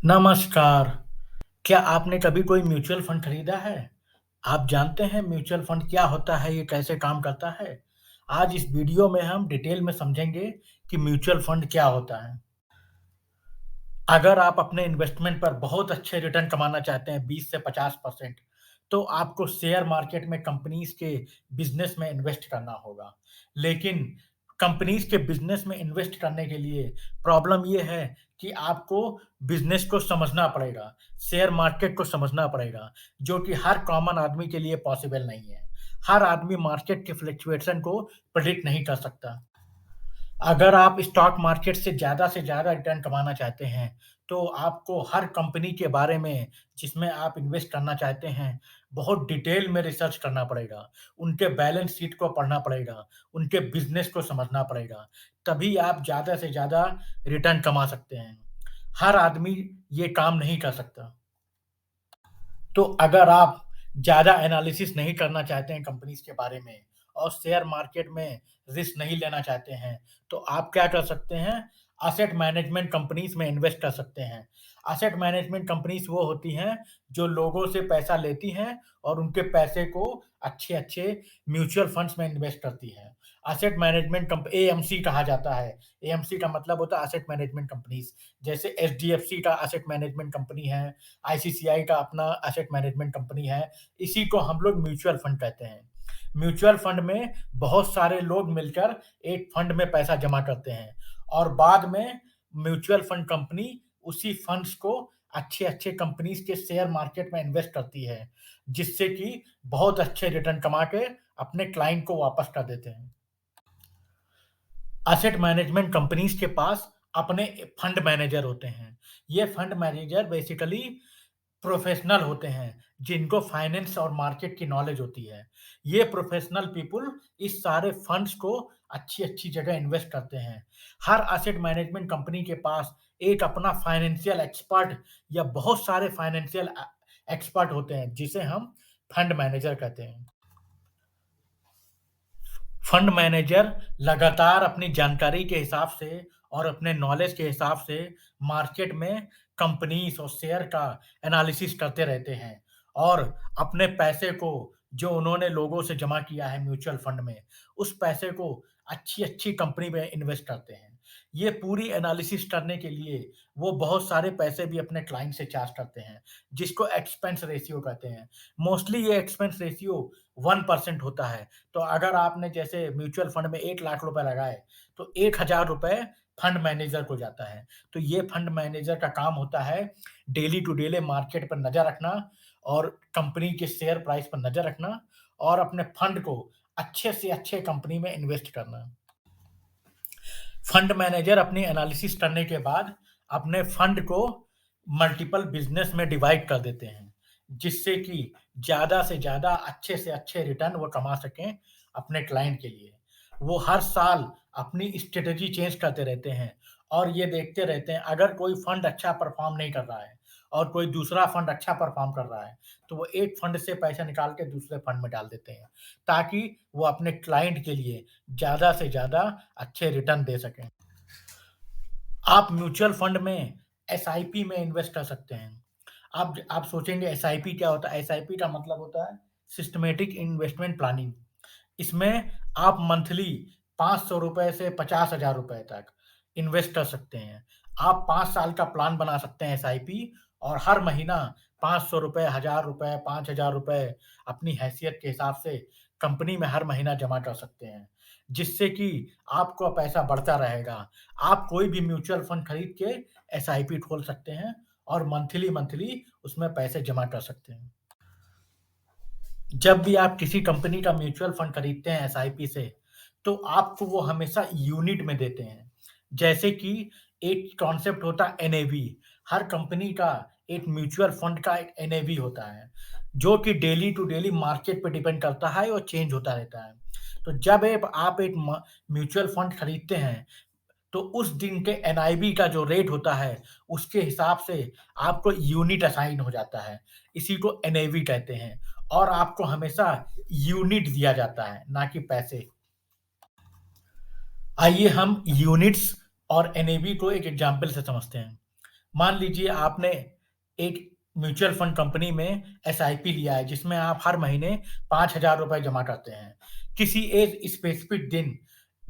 नमस्कार। क्या आपने कभी कोई म्यूचुअल फंड खरीदा है? आप जानते हैं म्यूचुअल फंड क्या होता है, ये कैसे काम करता है? आज इस वीडियो में हम डिटेल में समझेंगे कि म्यूचुअल फंड क्या होता है। अगर आप अपने इन्वेस्टमेंट पर बहुत अच्छे रिटर्न कमाना चाहते हैं 20 से 50%, तो आपको शेयर मार्केट में कंपनीज़ के बिज़नेस में इन्वेस्ट करना होगा। लेकिन कंपनीज़ के बिज़नेस में इन्वेस्ट करने के लिए प्रॉब्लम ये है कि आपको बिज़नेस को समझना पड़ेगा, शेयर मार्केट को समझना पड़ेगा, जो कि हर कॉमन आदमी के लिए पॉसिबल नहीं है। हर आदमी मार्केट के फ्लक्चुएशन को प्रेडिक्ट नहीं कर सकता। अगर आप स्टॉक मार्केट से ज़्यादा रिटर्न कमाना चाहते हैं, तो आपको हर कंपनी के बारे में जिसमें आप इन्वेस्ट करना चाहते हैं, बहुत डिटेल में रिसर्च करना पड़ेगा। उनके बैलेंस शीट को पढ़ना पड़ेगा, उनके बिज़नेस को समझना पड़ेगा, तभी आप ज़्यादा से ज़्यादा रिटर्न कमा सकते हैं। हर आदमी ये काम नहीं कर सकता। तो अगर आप ज़्यादा एनालिसिस नहीं करना चाहते हैं कंपनीज़ के बारे में और शेयर मार्केट में रिस्क नहीं लेना चाहते हैं, तो आप क्या कर सकते हैं, एसेट मैनेजमेंट कंपनीज़ में इन्वेस्ट कर सकते हैं। एसेट मैनेजमेंट कंपनीज़ वो होती हैं, जो लोगों से पैसा लेती हैं और उनके पैसे को अच्छे-अच्छे म्यूचुअल फंड्स में इन्वेस्ट करती हैं। एसेट मैनेजमेंट एएमसी कहा जाता है। एएमसी का मतलब होता है एसेट मैनेजमेंट कंपनीज़। जैसे एचडीएफसी का एसेट मैनेजमेंट कंपनी है, आईसीसीआई का अपना एसेट मैनेजमेंट कंपनी है, इसी को हम लोग म्यूचुअल फंड कहते हैं। म्यूचुअल फंड में बहुत सारे लोग मिलकर एक फंड में पैसा जमा करते हैं और बाद में म्यूचुअल फंड कंपनी उसी फंड्स को अच्छे-अच्छे कंपनीज़ के शेयर मार्केट में इन्वेस्ट करती है, जिससे कि बहुत अच्छे रिटर्न कमा के अपने क्लाइंट को वापस कर देते हैं। एसेट मैनेजमेंट कंपनीज़ के पास अपने फंड मैनेजर होते हैं। ये फंड मैनेजर बेसिकली प्रोफेशनल होते हैं, जिनको फाइनेंस और मार्केट की नॉलेज होती है। ये प्रोफेशनल पीपल इस सारे फंड्स को अच्छी-अच्छी जगह इन्वेस्ट करते हैं। हर एसेट मैनेजमेंट कंपनी के पास एक अपना फाइनेंशियल एक्सपर्ट या बहुत सारे फाइनेंशियल एक्सपर्ट होते हैं, जिसे हम फंड मैनेजर कहते हैं। फंड मैनेजर लगातार अपनी जानकारी के हिसाब से और अपने नॉलेज के हिसाब से मार्केट में कंपनीज़ और शेयर का एनालिसिस करते रहते हैं और अपने पैसे को जो उन्होंने लोगों से जमा किया है म्यूचुअल फंड में, उस पैसे को अच्छी-अच्छी कंपनी में इन्वेस्ट करते हैं। ये पूरी एनालिसिस करने के लिए वो बहुत सारे पैसे भी अपने क्लाइंट से चार्ज करते हैं, जिसको एक्सपेंस रेशियो कहते हैं। मोस्टली ये एक्सपेंस रेशियो 1% होता है। तो अगर आपने जैसे म्यूचुअल फंड में 1 लाख रुपए लगाए, तो ₹1000 फंड मैनेजर को जाता है। तो ये फंड मैनेजर का काम होता है डेली टू डेली मार्केट पर नज़र रखना और कंपनी के शेयर प्राइस पर नज़र रखना और अपने फंड को अच्छे से अच्छे कंपनी में इन्वेस्ट करना। फंड मैनेजर अपनी एनालिसिस करने के बाद अपने फंड को मल्टीपल बिज़नेस में डिवाइड कर देते हैं, जिससे कि ज़्यादा से ज़्यादा अच्छे से अच्छे रिटर्न वो कमा सकें अपने क्लाइंट के लिए। वो हर साल अपनी स्ट्रैटेजी चेंज करते रहते हैं और ये देखते रहते हैं अगर कोई फंड अच्छा परफ़ॉर्म नहीं कर रहा है और कोई दूसरा फंड अच्छा परफ़ॉर्म कर रहा है, तो वो एक फंड से पैसा निकाल के दूसरे फंड में डाल देते हैं, ताकि वो अपने क्लाइंट के लिए ज़्यादा से ज़्यादा अच्छे रिटर्न दे सकें। आप म्यूचुअल फंड में एसआईपी में इन्वेस्ट कर सकते हैं। आप सोचेंगे एसआईपी क्या होता है? एसआईपी का मतलब होता है सिस्टमैटिक इन्वेस्टमेंट प्लानिंग। इसमें आप मंथली ₹500 से ₹50,000 तक इन्वेस्ट कर सकते हैं। आप 5 साल का प्लान बना सकते हैं एसआईपी और हर महीना ₹500, ₹1000, ₹5000 अपनी हैसियत के हिसाब से कंपनी में हर महीना जमा कर सकते हैं, जिससे कि आपका पैसा बढ़ता रहेगा। आप कोई भी म्यूचुअल फंड खरीद के एसआईपी खोल सकते हैं और मंथली उसमें पैसे जमा कर सकते हैं। जब भी आप किसी कंपनी का म्यूचुअल फंड खरीदते हैं एसआईपी से, तो आपको वो हमेशा यूनिट में देते हैं। जैसे कि एक कॉन्सेप्ट होता है एनएवी, हर कंपनी का एक म्यूचुअल फंड का एक एनएवी होता है, जो कि डेली टू डेली मार्केट पे डिपेंड करता है और चेंज होता रहता है। तो जब आप एक म्यूचुअल फंड खरीदते हैं, तो उस दिन के एनआईवी का जो रेट होता है, उसके हिसाब से आपको यूनिट असाइन हो जाता है। इसी को एनएवी कहते हैं और आपको हमेशा यूनिट दिया जाता है, ना कि पैसे। आइए हम यूनिट्स और एनएवी को एक एग्ज़ाम्पल से समझते हैं। मान लीजिए आपने एक म्यूचुअल फंड कंपनी में एसआईपी लिया है, जिसमें आप हर महीने ₹5000 जमा करते हैं। किसी एक स्पेसिफिक दिन,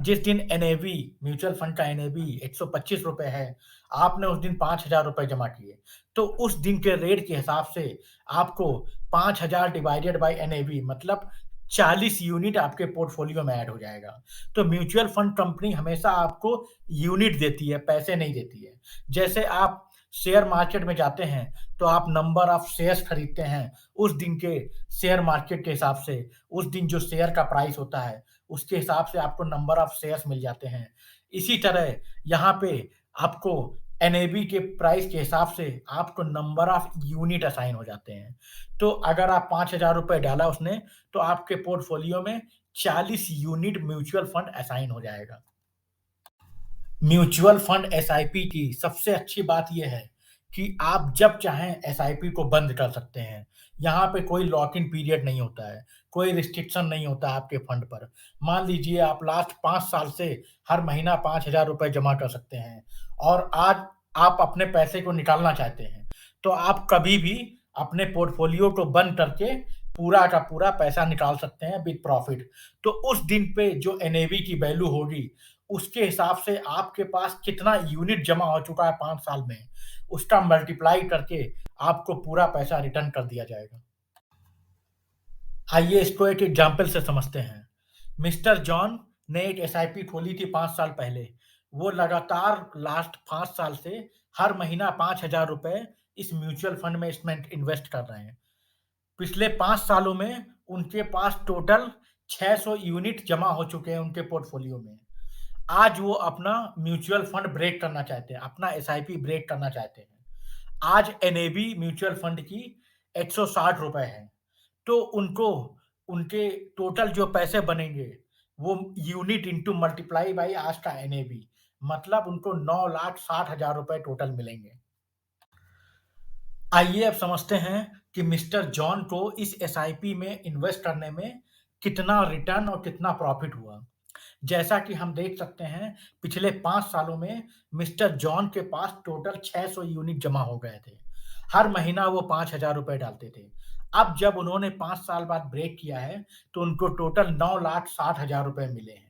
जिस दिन एनएवी म्यूचुअल फंड का एनएवी ₹125 है, आपने उस दिन ₹5000 जमा किए। तो उस दिन के रेट के हिसाब से आपको 5000 डिवाइडेड बाय एनएवी मतलब 40 यूनिट आपके पोर्टफोलियो में ऐड हो जाएगा। तो म्यूचुअल फंड कंपनी हमेशा आपको यूनिट देती है, पैसे नहीं देती है। जैसे आप शेयर मार्केट में जाते हैं, तो आप नंबर ऑफ शेयर्स खरीदते हैं, उस दिन के शेयर मार्केट के हिसाब से, उस दिन जो शेयर का प्राइस होता है, उसके हिसाब से आपको नंबर ऑफ शेयर्स मिल जाते हैं। इसी तरह यहाँ पे आपको एनएवी के प्राइस के हिसाब से आपको नंबर ऑफ यूनिट असाइन हो जाते हैं। तो अगर आप ₹5000 डाला उसने, तो आपके पोर्टफोलियो में 40 यूनिट म्यूचुअल फंड असाइन हो जाएगा। म्यूचुअल फंड एसआईपी की सबसे अच्छी बात ये है कि आप जब चाहें एसआईपी को बंद कर सकते हैं। यहाँ पे कोई लॉक इन पीरियड नहीं होता है, कोई रिस्ट्रिक्शन नहीं होता आपके फंड पर। मान लीजिए आप लास्ट 5 साल से हर महीना ₹5000 जमा कर सकते हैं और आज आप अपने पैसे को निकालना चाहते हैं, तो आप कभी भी अपने पोर्टफोलियो को बंद करके पूरा का पूरा पैसा निकाल सकते हैं विद प्रॉफिट। तो उस दिन पे जो एनएवी की वैल्यू होगी, उसके हिसाब से आपके पास कितना यूनिट जमा हो चुका है 5 साल में, उसका मल्टीप्लाई करके आपको पूरा पैसा रिटर्न कर दिया जाएगा। आइए इसको एक एग्ज़ाम्पल से समझते हैं। मिस्टर जॉन ने एक एसआईपी खोली थी 5 साल पहले। वो लगातार लास्ट 5 साल से हर महीना ₹5000 इस म्यूचुअल फंड में इसमें इन्वेस्ट कर रहे हैं। पिछले 5 सालों में उनके पास टोटल 600 यूनिट जमा हो चुके हैं उनके पोर्टफोलियो में। आज वो अपना म्यूचुअल फंड ब्रेक करना चाहते हैं, अपना एसआईपी ब्रेक करना चाहते हैं। आज एनएवी म्यूचुअल फंड की ₹160 है। तो उनको उनके टोटल जो पैसे बनेंगे, वो यूनिट इंटू मल्टीप्लाई बाय आज का एनएवी मतलब उनको ₹9,60,000 टोटल मिलेंगे। आइए अब समझते हैं कि मिस्टर जॉन को इस एसआईपी में इन्वेस्ट करने में कितना रिटर्न और कितना प्रॉफ़िट हुआ। जैसा कि हम देख सकते हैं, पिछले 5 सालों में मिस्टर जॉन के पास टोटल 600 यूनिट जमा हो गए थे। हर महीना वो ₹5000 डालते थे। अब जब उन्होंने 5 साल बाद ब्रेक किया है, तो उनको टोटल ₹9,60,000 मिले हैं।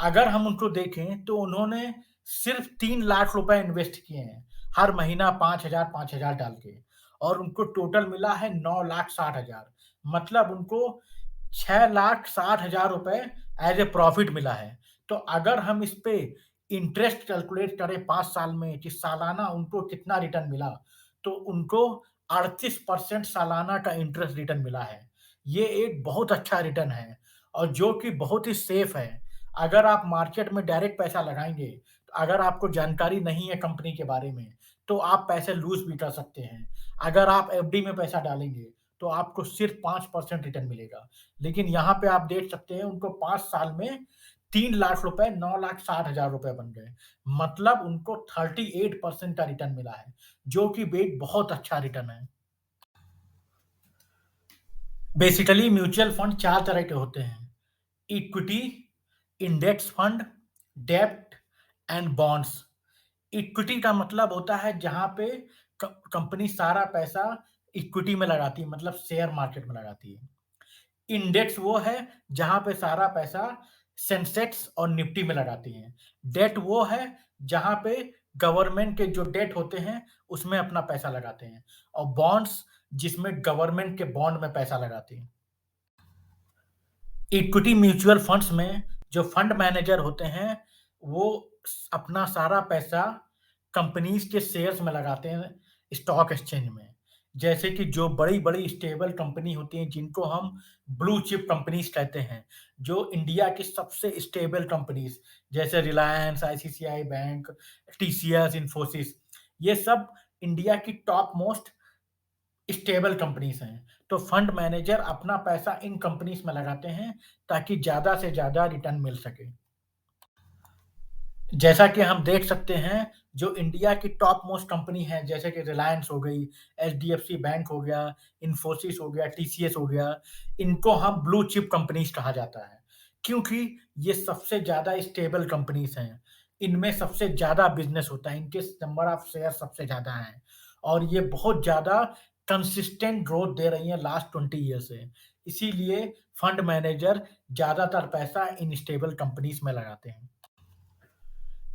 अगर हम उनको देखें तो उन्होंने सिर्फ़ ₹3,00,000 इन्वेस्ट किए हैं, हर महीना 5,000 डाल के और उनको टोटल मिला है 9,60,000 मतलब उनको ₹6,60,000 एज़ ए प्रॉफ़िट मिला है। तो अगर हम इस पे इंटरेस्ट कैलकुलेट करें 5 साल में कि सालाना उनको कितना रिटर्न मिला, तो उनको 38% सालाना का इंटरेस्ट रिटर्न मिला है। ये एक बहुत अच्छा रिटर्न है और जो कि बहुत ही सेफ़ है। अगर आप मार्केट में डायरेक्ट पैसा लगाएँगे, तो अगर आपको जानकारी नहीं है कंपनी के बारे में, तो आप पैसे लूज़ भी कर सकते हैं। अगर आप एफडी में पैसा डालेंगे, तो आपको सिर्फ़ 5% रिटर्न मिलेगा। लेकिन यहाँ पे आप देख सकते हैं उनको 5 साल में ₹3,00,000 ₹9,60,000 बन गए। मतलब उनको 38% का रिटर्न मिला है, जो कि एक बहुत अच्छा रिटर्न है। बेसिकली म्यूचुअल फंड 4 तरह के होते हैं। इक्विटी, इंडेक्स फंड, डेब्ट एंड बॉन्ड्स। इक्विटी का मतलब होता है जहाँ पे कंपनी सारा पैसा इक्विटी में लगाती है मतलब शेयर मार्केट में लगाती है। इंडेक्स वो है जहाँ पे सारा पैसा सेंसेक्स और निफ्टी में लगाती हैं। डेट वो है जहाँ पे गवर्नमेंट के जो डेट होते हैं उसमें अपना पैसा लगाते हैं और बॉन्ड्स जिसमें गवर्नमेंट के बॉन्ड में पैसा लगाती हैं। इक्विटी म्यूचुअल फंड्स में जो फंड मैनेजर होते हैं, वो अपना सारा पैसा कंपनीज़ के शेयर्स में लगाते हैं स्टॉक एक्सचेंज में। जैसे कि जो बड़ी-बड़ी स्टेबल कंपनी होती हैं, जिनको हम ब्लू चिप कंपनीज़ कहते हैं, जो इंडिया की सबसे स्टेबल कंपनीज़ जैसे Reliance, ICICI bank, TCS, Infosys, ये सब इंडिया की टॉप मोस्ट स्टेबल कंपनीज़ हैं। तो फंड मैनेजर अपना पैसा इन कंपनीज़ में लगाते हैं ताकि ज़्यादा से ज़्यादा रिटर्न मिल सके। जैसा कि हम देख सकते हैं, जो इंडिया की टॉप मोस्ट कंपनी है, जैसे कि रिलायंस हो गई, एचडीएफसी बैंक हो गया, इन्फोसिस हो गया, टीसीएस हो गया, इनको हम ब्लू चिप कंपनीज़ कहा जाता है, क्योंकि ये सबसे ज़्यादा स्टेबल कंपनीज़ हैं। इनमें सबसे ज़्यादा बिज़नेस होता है, इनके नंबर ऑफ शेयर सबसे ज़्यादा हैं और ये बहुत ज़्यादा कंसिस्टेंट ग्रोथ दे रही हैं लास्ट 20 ईयर से। इसीलिए फंड मैनेजर ज़्यादातर पैसा इन स्टेबल कंपनीज़ में लगाते हैं।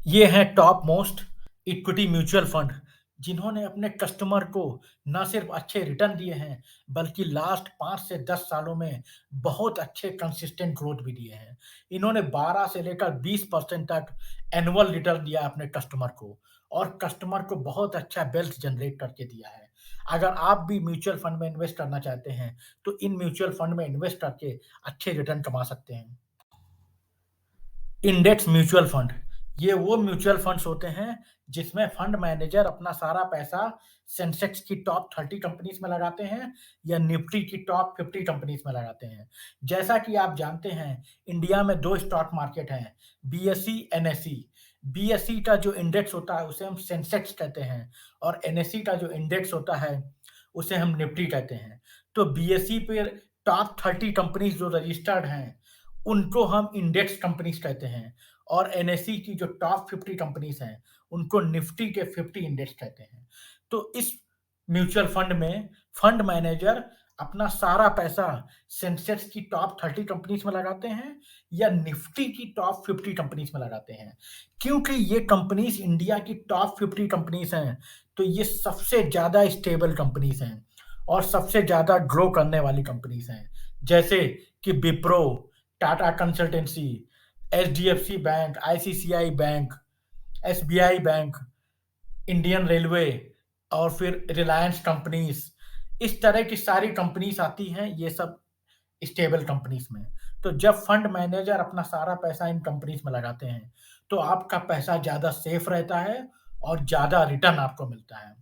ये हैं top most equity mutual fund, जिन्होंने अपने कस्टमर को न सिर्फ अच्छे रिटर्न दिए हैं, बल्कि लास्ट 5 से 10 सालों में बहुत अच्छे कंसिस्टेंट ग्रोथ भी दिए हैं। इन्होंने 12 से लेकर 20% तक एनुअल रिटर्न दिया अपने कस्टमर को और कस्टमर को बहुत अच्छा वेल्थ जनरेट करके दिया है। अगर आप भी म्यूचुअल फंड में इन्वेस्ट करना चाहते हैं, तो इन म्यूचुअल फंड में इन्वेस्ट करके अच्छे रिटर्न कमा सकते हैं। इंडेक्स म्यूचुअल फंड, ये वो म्यूचुअल फंड्स होते हैं जिसमें फंड मैनेजर अपना सारा पैसा सेंसेक्स की टॉप 30 कंपनीज में लगाते हैं या निफ्टी की टॉप 50 कंपनीज में लगाते हैं। जैसा कि आप जानते हैं, इंडिया में 2 स्टॉक मार्केट हैं, बीएसई, एनएसई। बीएसई का जो इंडेक्स होता है उसे हम सेंसेक्स कहते हैं और एनएसई का जो इंडेक्स होता है उसे हम निफ्टी कहते हैं। तो बीएसई पे टॉप 30 कंपनीज जो रजिस्टर्ड हैं, उनको हम इंडेक्स कंपनीज कहते हैं और एनएसई की जो टॉप 50 कंपनीज हैं, उनको निफ्टी के 50 इंडेक्स कहते हैं। तो इस म्यूचुअल फंड में फंड मैनेजर अपना सारा पैसा सेंसेक्स की टॉप 30 कंपनीज में लगाते हैं या निफ्टी की टॉप 50 कंपनीज में लगाते हैं। क्योंकि ये कंपनीज इंडिया की टॉप 50 कंपनीज हैं, तो ये सबसे ज़्यादा स्टेबल कंपनीज हैं और सबसे ज़्यादा ग्रो करने वाली कंपनीज हैं। जैसे कि Wipro, Tata consultancy, HDFC bank, ICCI bank, SBI bank, Indian railway और फिर रिलायंस कंपनीज। इस तरह की सारी कंपनीज आती हैं, ये सब स्टेबल कंपनीज में। तो जब फंड मैनेजर अपना सारा पैसा इन कंपनीज में लगाते हैं, तो आपका पैसा ज़्यादा सेफ रहता है और ज़्यादा रिटर्न आपको मिलता है।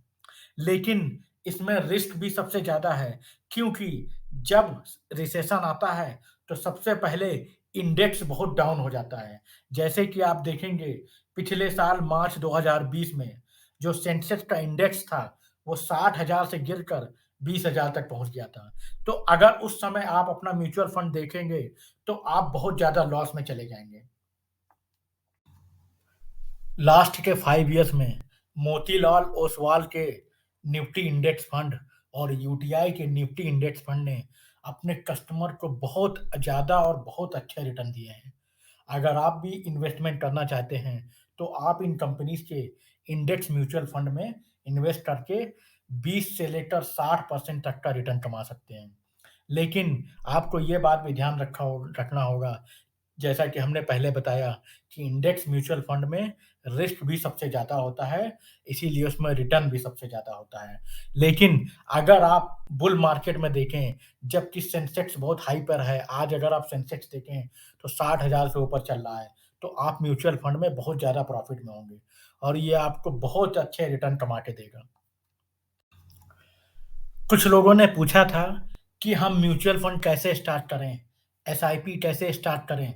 लेकिन इसमें रिस्क भी सबसे ज़्यादा है, क्योंकि जब रिसेशन आता है, तो सबसे पहले इंडेक्स बहुत डाउन हो जाता है। जैसे कि आप देखेंगे, पिछले साल मार्च 2020 में जो सेंसेक्स का इंडेक्स था, वो 60,000 से गिरकर 20,000 तक पहुँच गया था। तो अगर उस समय आप अपना म्यूचुअल फंड देखेंगे, तो आप बहुत ज़्यादा लॉस में चले जाएँगे। लास्ट के 5 इयर्स में मोतीलाल ओसवाल के निफ्टी इंडेक्स फंड और यूटीआई के निफ्टी इंडेक्स फंड ने अपने कस्टमर को बहुत ज़्यादा और बहुत अच्छे रिटर्न दिए हैं। अगर आप भी इन्वेस्टमेंट करना चाहते हैं, तो आप इन कंपनीज़ के इंडेक्स म्यूचुअल फंड में इन्वेस्ट करके 20 से लेकर 60% तक का रिटर्न कमा सकते हैं। लेकिन आपको ये बात भी ध्यान रखना होगा, जैसा कि हमने पहले बताया कि इंडेक्स म्यूचुअल फंड में रिस्क भी सबसे ज़्यादा होता है, इसीलिए उसमें रिटर्न भी सबसे ज़्यादा होता है। लेकिन अगर आप बुल मार्केट में देखें, जबकि सेंसेक्स बहुत हाई पर है, आज अगर आप सेंसेक्स देखें तो 60,000 से ऊपर चल रहा है, तो आप म्यूचुअल फंड में बहुत ज़्यादा प्रॉफ़िट में होंगे और ये आपको बहुत अच्छे रिटर्न कमा के देगा। कुछ लोगों ने पूछा था कि हम म्यूचुअल फंड कैसे स्टार्ट करें? एसआईपी कैसे स्टार्ट करें?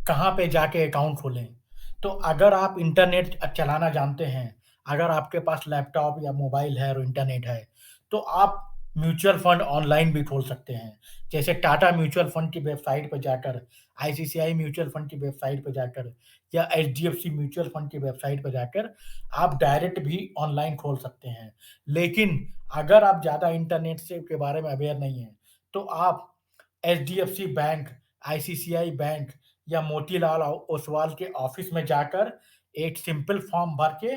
कहाँ पे जाके अकाउंट खोलें? तो अगर आप इंटरनेट चलाना जानते हैं, अगर आपके पास लैपटॉप या मोबाइल है और इंटरनेट है, तो आप म्यूचुअल फंड ऑनलाइन भी खोल सकते हैं। जैसे टाटा म्यूचुअल फंड की वेबसाइट पे जाकर, आईसीसीआई म्यूचुअल फंड की वेबसाइट पे जाकर या एचडीएफसी म्यूचुअल फंड की वेबसाइट पे जाकर आप डायरेक्ट भी ऑनलाइन खोल सकते हैं। लेकिन अगर आप ज़्यादा इंटरनेट से के बारे में अवेयर नहीं हैं, तो आप एचडीएफसी बैंक, आईसीसीआई बैंक या मोतीलाल ओसवाल के ऑफ़िस में जाकर एक सिंपल फॉर्म भर के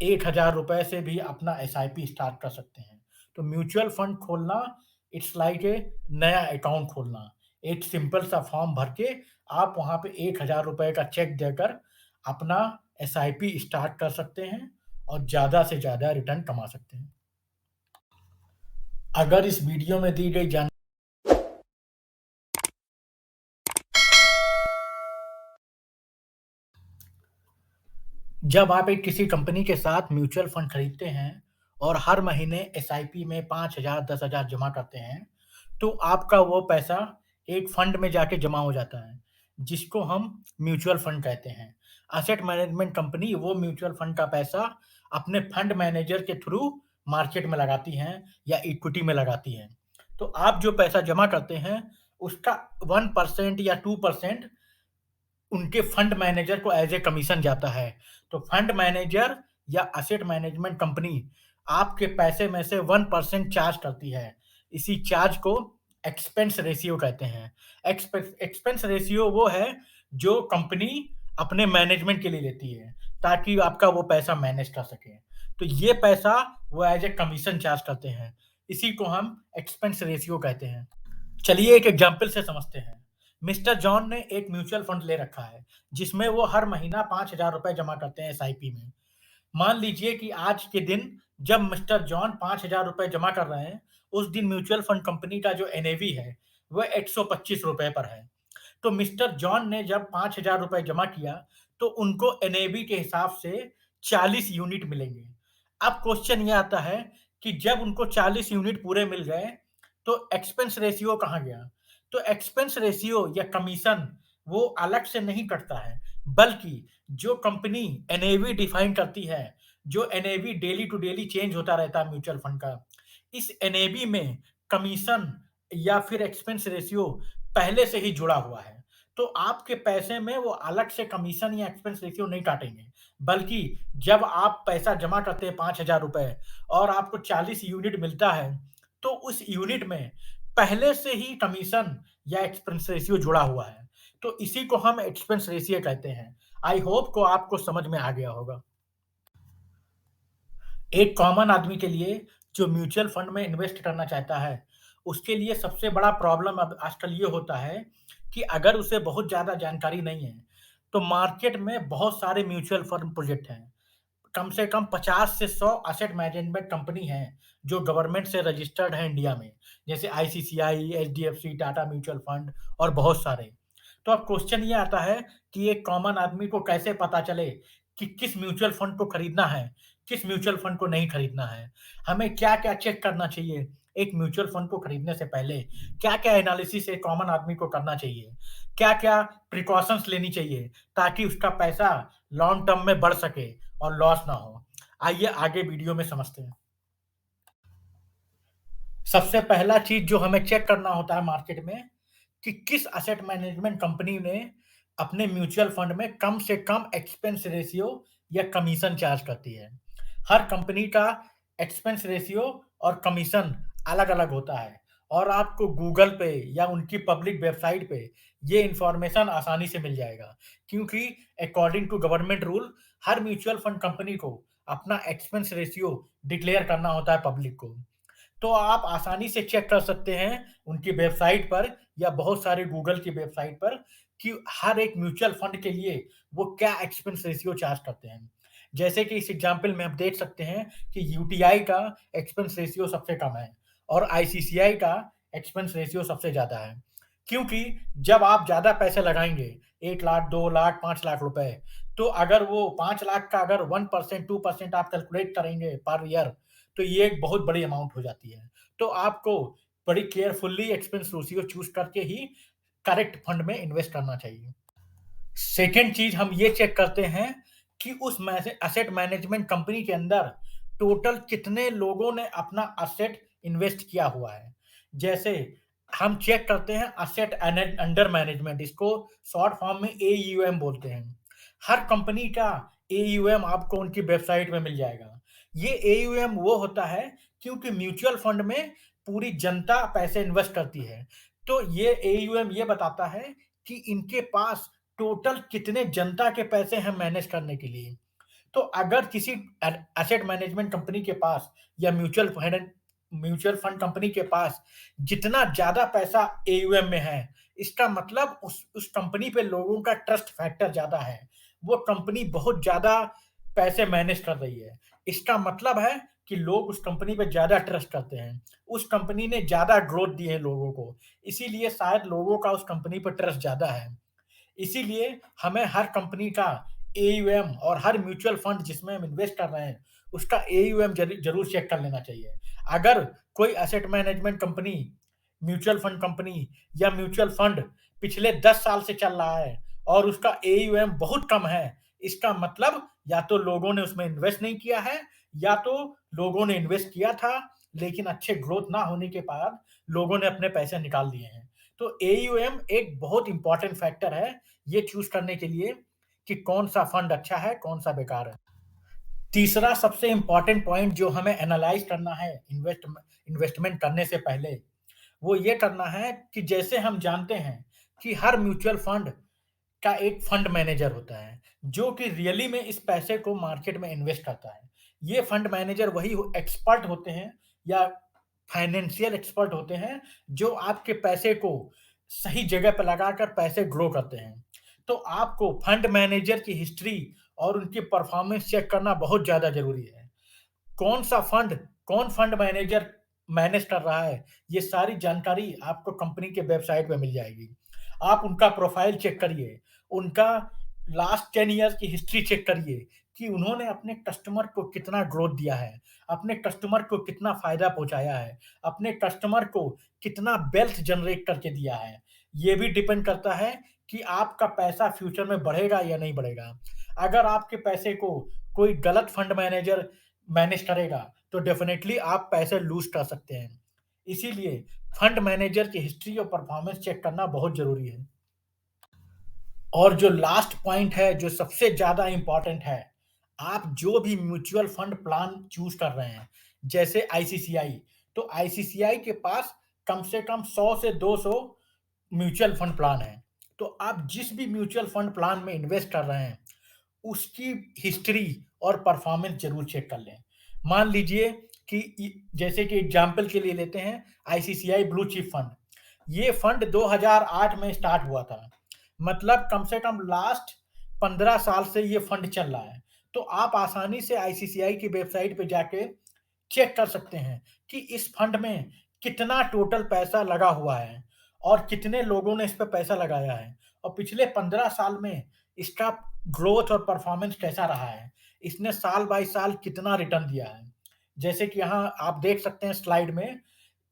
₹1000 से भी अपना एसआईपी स्टार्ट कर सकते हैं। तो म्यूचुअल फंड खोलना इट्स लाइक ए नया अकाउंट खोलना। एक सिंपल सा फॉर्म भर के आप वहाँ पे ₹1000 का चेक देकर अपना एसआईपी स्टार्ट कर सकते हैं और ज़्यादा से ज़्यादा रिटर्न कमा सकते हैं। अगर इस वीडियो में दी गई जान जब आप एक किसी कंपनी के साथ म्यूचुअल फंड खरीदते हैं और हर महीने एसआईपी में 5,000 10,000 जमा करते हैं, तो आपका वो पैसा एक फंड में जाके जमा हो जाता है, जिसको हम म्यूचुअल फंड कहते हैं। एसेट मैनेजमेंट कंपनी वो म्यूचुअल फंड का पैसा अपने फंड मैनेजर के थ्रू मार्केट में लगाती हैं या इक्विटी में लगाती हैं। तो आप जो पैसा जमा करते हैं, उसका 1% या 2% उनके फंड मैनेजर को एज़ ए कमीशन जाता है। तो फंड मैनेजर या एसेट मैनेजमेंट कंपनी आपके पैसे में से 1% चार्ज करती है। इसी चार्ज को एक्सपेंस रेशियो कहते हैं। एक्सपेंस रेशियो वो है जो कंपनी अपने मैनेजमेंट के लिए लेती है, ताकि आपका वो पैसा मैनेज कर सके। तो ये पैसा वो एज़ ए कमीशन चार्ज करते हैं। इसी को हम एक्सपेंस रेशियो कहते हैं। चलिए एक एग्जाम्पल से समझते हैं। मिस्टर जॉन ने एक म्यूचुअल फंड ले रखा है, जिसमें वो हर महीना ₹5000 जमा करते हैं एसआईपी में। मान लीजिए कि आज के दिन जब मिस्टर जॉन ₹5000 जमा कर रहे हैं, उस दिन म्यूचुअल फंड कंपनी का जो एनएवी है, वह ₹125 पर है। तो मिस्टर जॉन ने जब ₹5000 जमा किया, तो उनको एनएवी के हिसाब से 40 यूनिट मिलेंगे। अब क्वेश्चन ये आता है कि जब उनको 40 यूनिट पूरे मिल गए, तो एक्सपेंस रेशियो कहाँ गया? तो एक्सपेंस रेशियो या कमीशन वो अलग से नहीं कटता है, बल्कि जो कंपनी एनएवी डिफाइन करती है, जो NAV daily to daily change होता रहता है म्यूचुअल फंड का, इस एनएवी में कमीशन या फिर एक्सपेंस रेशियो पहले से ही जुड़ा हुआ है। तो आपके पैसे में वो अलग से कमीशन या एक्सपेंस रेशियो नहीं काटेंगे, बल्कि जब आप पैसा जमा करते हैं ₹5000 और आपको 40 यूनिट मिलता है, तो उस यूनिट में पहले से ही कमीशन या एक्सपेंस रेशियो जुड़ा हुआ है। तो इसी को हम एक्सपेंस रेशियो कहते हैं। आई होप को आपको समझ में आ गया होगा। एक कॉमन आदमी के लिए जो म्यूचुअल फंड में इन्वेस्ट करना चाहता है, उसके लिए सबसे बड़ा प्रॉब्लम अब आजकल ये होता है कि अगर उसे बहुत ज़्यादा जानकारी नहीं है, तो मार्केट में बहुत सारे म्यूचुअल फंड प्रोजेक्ट हैं। कम से कम 50 से 100 एसेट मैनेजमेंट कंपनी हैं, जो गवर्नमेंट से रजिस्टर्ड हैं इंडिया में, जैसे ICCI, HDFC, Tata mutual fund और बहुत सारे। तो अब क्वेश्चन ये आता है कि एक कॉमन आदमी को कैसे पता चले कि किस म्यूचुअल फंड को खरीदना है, किस म्यूचुअल फंड को नहीं खरीदना है? हमें क्या-क्या चेक करना चाहिए एक म्यूचुअल फंड को खरीदने से पहले? क्या-क्या एनालिसिस एक कॉमन आदमी को करना चाहिए? क्या-क्या प्रिकॉशंस लेनी चाहिए ताकि उसका पैसा लॉन्ग टर्म में बढ़ सके और लॉस ना हो? आइए आगे वीडियो में समझते हैं। सबसे पहला चीज़ जो हमें चेक करना होता है मार्केट में कि किस एसेट मैनेजमेंट कंपनी ने अपने म्यूचुअल फंड में कम से कम एक्सपेंस रेशियो या कमीशन चार्ज करती है। हर कंपनी का एक्सपेंस रेशियो और कमीशन अलग-अलग होता है और आपको गूगल पे या उनकी पब्लिक वेबसाइट पे ये इन्फॉर्मेशन आसानी से मिल जाएगा, क्योंकि अकॉर्डिंग टू गवर्नमेंट रूल हर म्यूचुअल फंड कंपनी को अपना एक्सपेंस रेशियो डिक्लेयर करना होता है पब्लिक को। तो आप आसानी से चेक कर सकते हैं उनकी वेबसाइट पर या बहुत सारे गूगल की वेबसाइट पर कि हर एक म्यूचुअल फंड के लिए वो क्या एक्सपेंस रेशियो चार्ज करते हैं। जैसे कि इस एग्जांपल में हम देख सकते हैं कि यूटीआई का एक्सपेंस रेशियो सबसे कम है और आईसीसीआई का एक्सपेंस रेशियो सबसे ज़्यादा है। क्योंकि जब आप ज़्यादा पैसे लगाएँगे 1 लाख, 2 लाख, 5 लाख रुपए, तो अगर वो 5 लाख का अगर 1% 2% आप कैलकुलेट करेंगे पर ईयर, तो ये एक बहुत बड़ी अमाउंट हो जाती है। तो आपको बड़ी केयरफुली एक्सपेंस रेशियो चूज़ करके ही करेक्ट फंड में इन्वेस्ट करना चाहिए। सेकंड चीज़ हम ये चेक करते हैं कि उस मैसे एसेट मैनेजमेंट कंपनी के अंदर टोटल कितने लोगों ने अपना एसेट इन्वेस्ट किया हुआ है। जैसे हम चेक करते हैं एसेट अंडर मैनेजमेंट, इसको शॉर्ट फॉर्म में एयूएम बोलते हैं। हर कंपनी का एयूएम आपको उनकी वेबसाइट में मिल जाएगा। ये एयूएम वो होता है क्योंकि म्यूचुअल फंड में पूरी जनता पैसे इन्वेस्ट करती है। तो ये एयूएम ये बताता है कि इनके पास टोटल कितने जनता के पैसे हैं मैनेज करने के लिए। तो अगर किसी एसेट मैनेजमेंट कंपनी के पास या म्यूचुअल फंड कंपनी के पास जितना ज़्यादा पैसा एयूएम में है, इसका मतलब उस कंपनी पे लोगों का ट्रस्ट फैक्टर ज़्यादा है। वो कंपनी बहुत ज़्यादा पैसे मैनेज कर रही है। इसका मतलब है कि लोग उस कंपनी पे ज़्यादा ट्रस्ट करते हैं। उस कंपनी ने ज़्यादा ग्रोथ दी है लोगों को, इसीलिए शायद लोगों का उस कंपनी पे ट्रस्ट ज़्यादा है। इसीलिए हमें हर कंपनी का एयूएम और हर म्यूचुअल फंड जिसमें हम इन्वेस्ट कर रहे हैं, उसका एयूएम ज़रूर चेक कर लेना चाहिए। अगर कोई asset management company, mutual fund company या म्यूचुअल फंड पिछले 10 साल से चल रहा है और उसका एयूएम बहुत कम है, इसका मतलब या तो लोगों ने उसमें इन्वेस्ट नहीं किया है या तो लोगों ने इन्वेस्ट किया था, लेकिन अच्छे ग्रोथ ना होने के बाद लोगों ने अपने पैसे निकाल दिए हैं। तो एयूएम एक बहुत इंपॉर्टेंट फैक्टर है ये चूज़ करने के लिए कि कौन-सा फंड अच्छा है, कौन-सा बेकार है। तीसरा सबसे इम्पोर्टेंट पॉइंट जो हमें एनालाइज़ करना है इन्वेस्टमेंट करने से पहले, वो ये करना है कि जैसे हम जानते हैं कि हर म्यूचुअल फंड का एक फंड मैनेजर होता है, जो कि रियली में इस पैसे को मार्केट में इन्वेस्ट करता है। ये फंड मैनेजर वही एक्सपर्ट होते हैं या फाइनेंशियल एक्सपर्ट होते हैं, जो आपके पैसे को सही जगह पे लगाकर पैसे ग्रो करते हैं। तो आपको फंड मैनेजर की हिस्ट्री और उनकी परफॉर्मेंस चेक करना बहुत ज़्यादा ज़रूरी है। कौन-सा फंड, कौन फंड मैनेजर मैनेज कर रहा है, ये सारी जानकारी आपको कंपनी के वेबसाइट पे मिल जाएगी। आप उनका प्रोफाइल चेक करिए, उनका लास्ट 10 ईयर्स की हिस्ट्री चेक करिए कि उन्होंने अपने कस्टमर को कितना ग्रोथ दिया है, अपने कस्टमर को कितना फ़ायदा पहुँचाया है, अपने कस्टमर को कितना वेल्थ जनरेट करके दिया है। ये भी डिपेंड करता है कि आपका पैसा फ्यूचर में बढ़ेगा या नहीं बढ़ेगा। अगर आपके पैसे को कोई गलत फंड मैनेजर मैनेज करेगा, तो डेफ़िनेटली आप पैसे लूज़ कर सकते हैं। इसीलिए फंड मैनेजर की हिस्ट्री और परफ़ॉर्मेंस चेक करना बहुत ज़रूरी है। और जो लास्ट पॉइंट है, जो सबसे ज़्यादा इम्पोर्टेंट है, आप जो भी म्यूचुअल फंड प्लान चूज़ कर रहे हैं, जैसे आईसीसीआई, तो आईसीसीआई के पास कम से कम 100 से 200 म्यूचुअल फंड प्लान हैं। तो आप जिस भी म्यूचुअल फंड प्लान में इन्वेस्ट कर रहे हैं, उसकी हिस्ट्री और परफॉर्मेंस ज़रूर चेक कर लें। मान लीजिए कि जैसे कि एग्ज़ाम्पल के लिए लेते हैं आईसीसीआई ब्लू चिप फंड। ये फंड 2008 में स्टार्ट हुआ था। मतलब कम से कम लास्ट 15 साल से ये फंड चल रहा है। तो आप आसानी से आईसीसीआई की वेबसाइट पे जाके चेक कर सकते हैं कि इस फंड में कितना टोटल पैसा लगा हुआ है और कितने लोगों ने इस पे पैसा लगाया है और पिछले 15 साल में इसका ग्रोथ और परफॉर्मेंस कैसा रहा है। इसने साल बाय साल कितना रिटर्न दिया है। जैसे कि यहाँ आप देख सकते हैं स्लाइड में,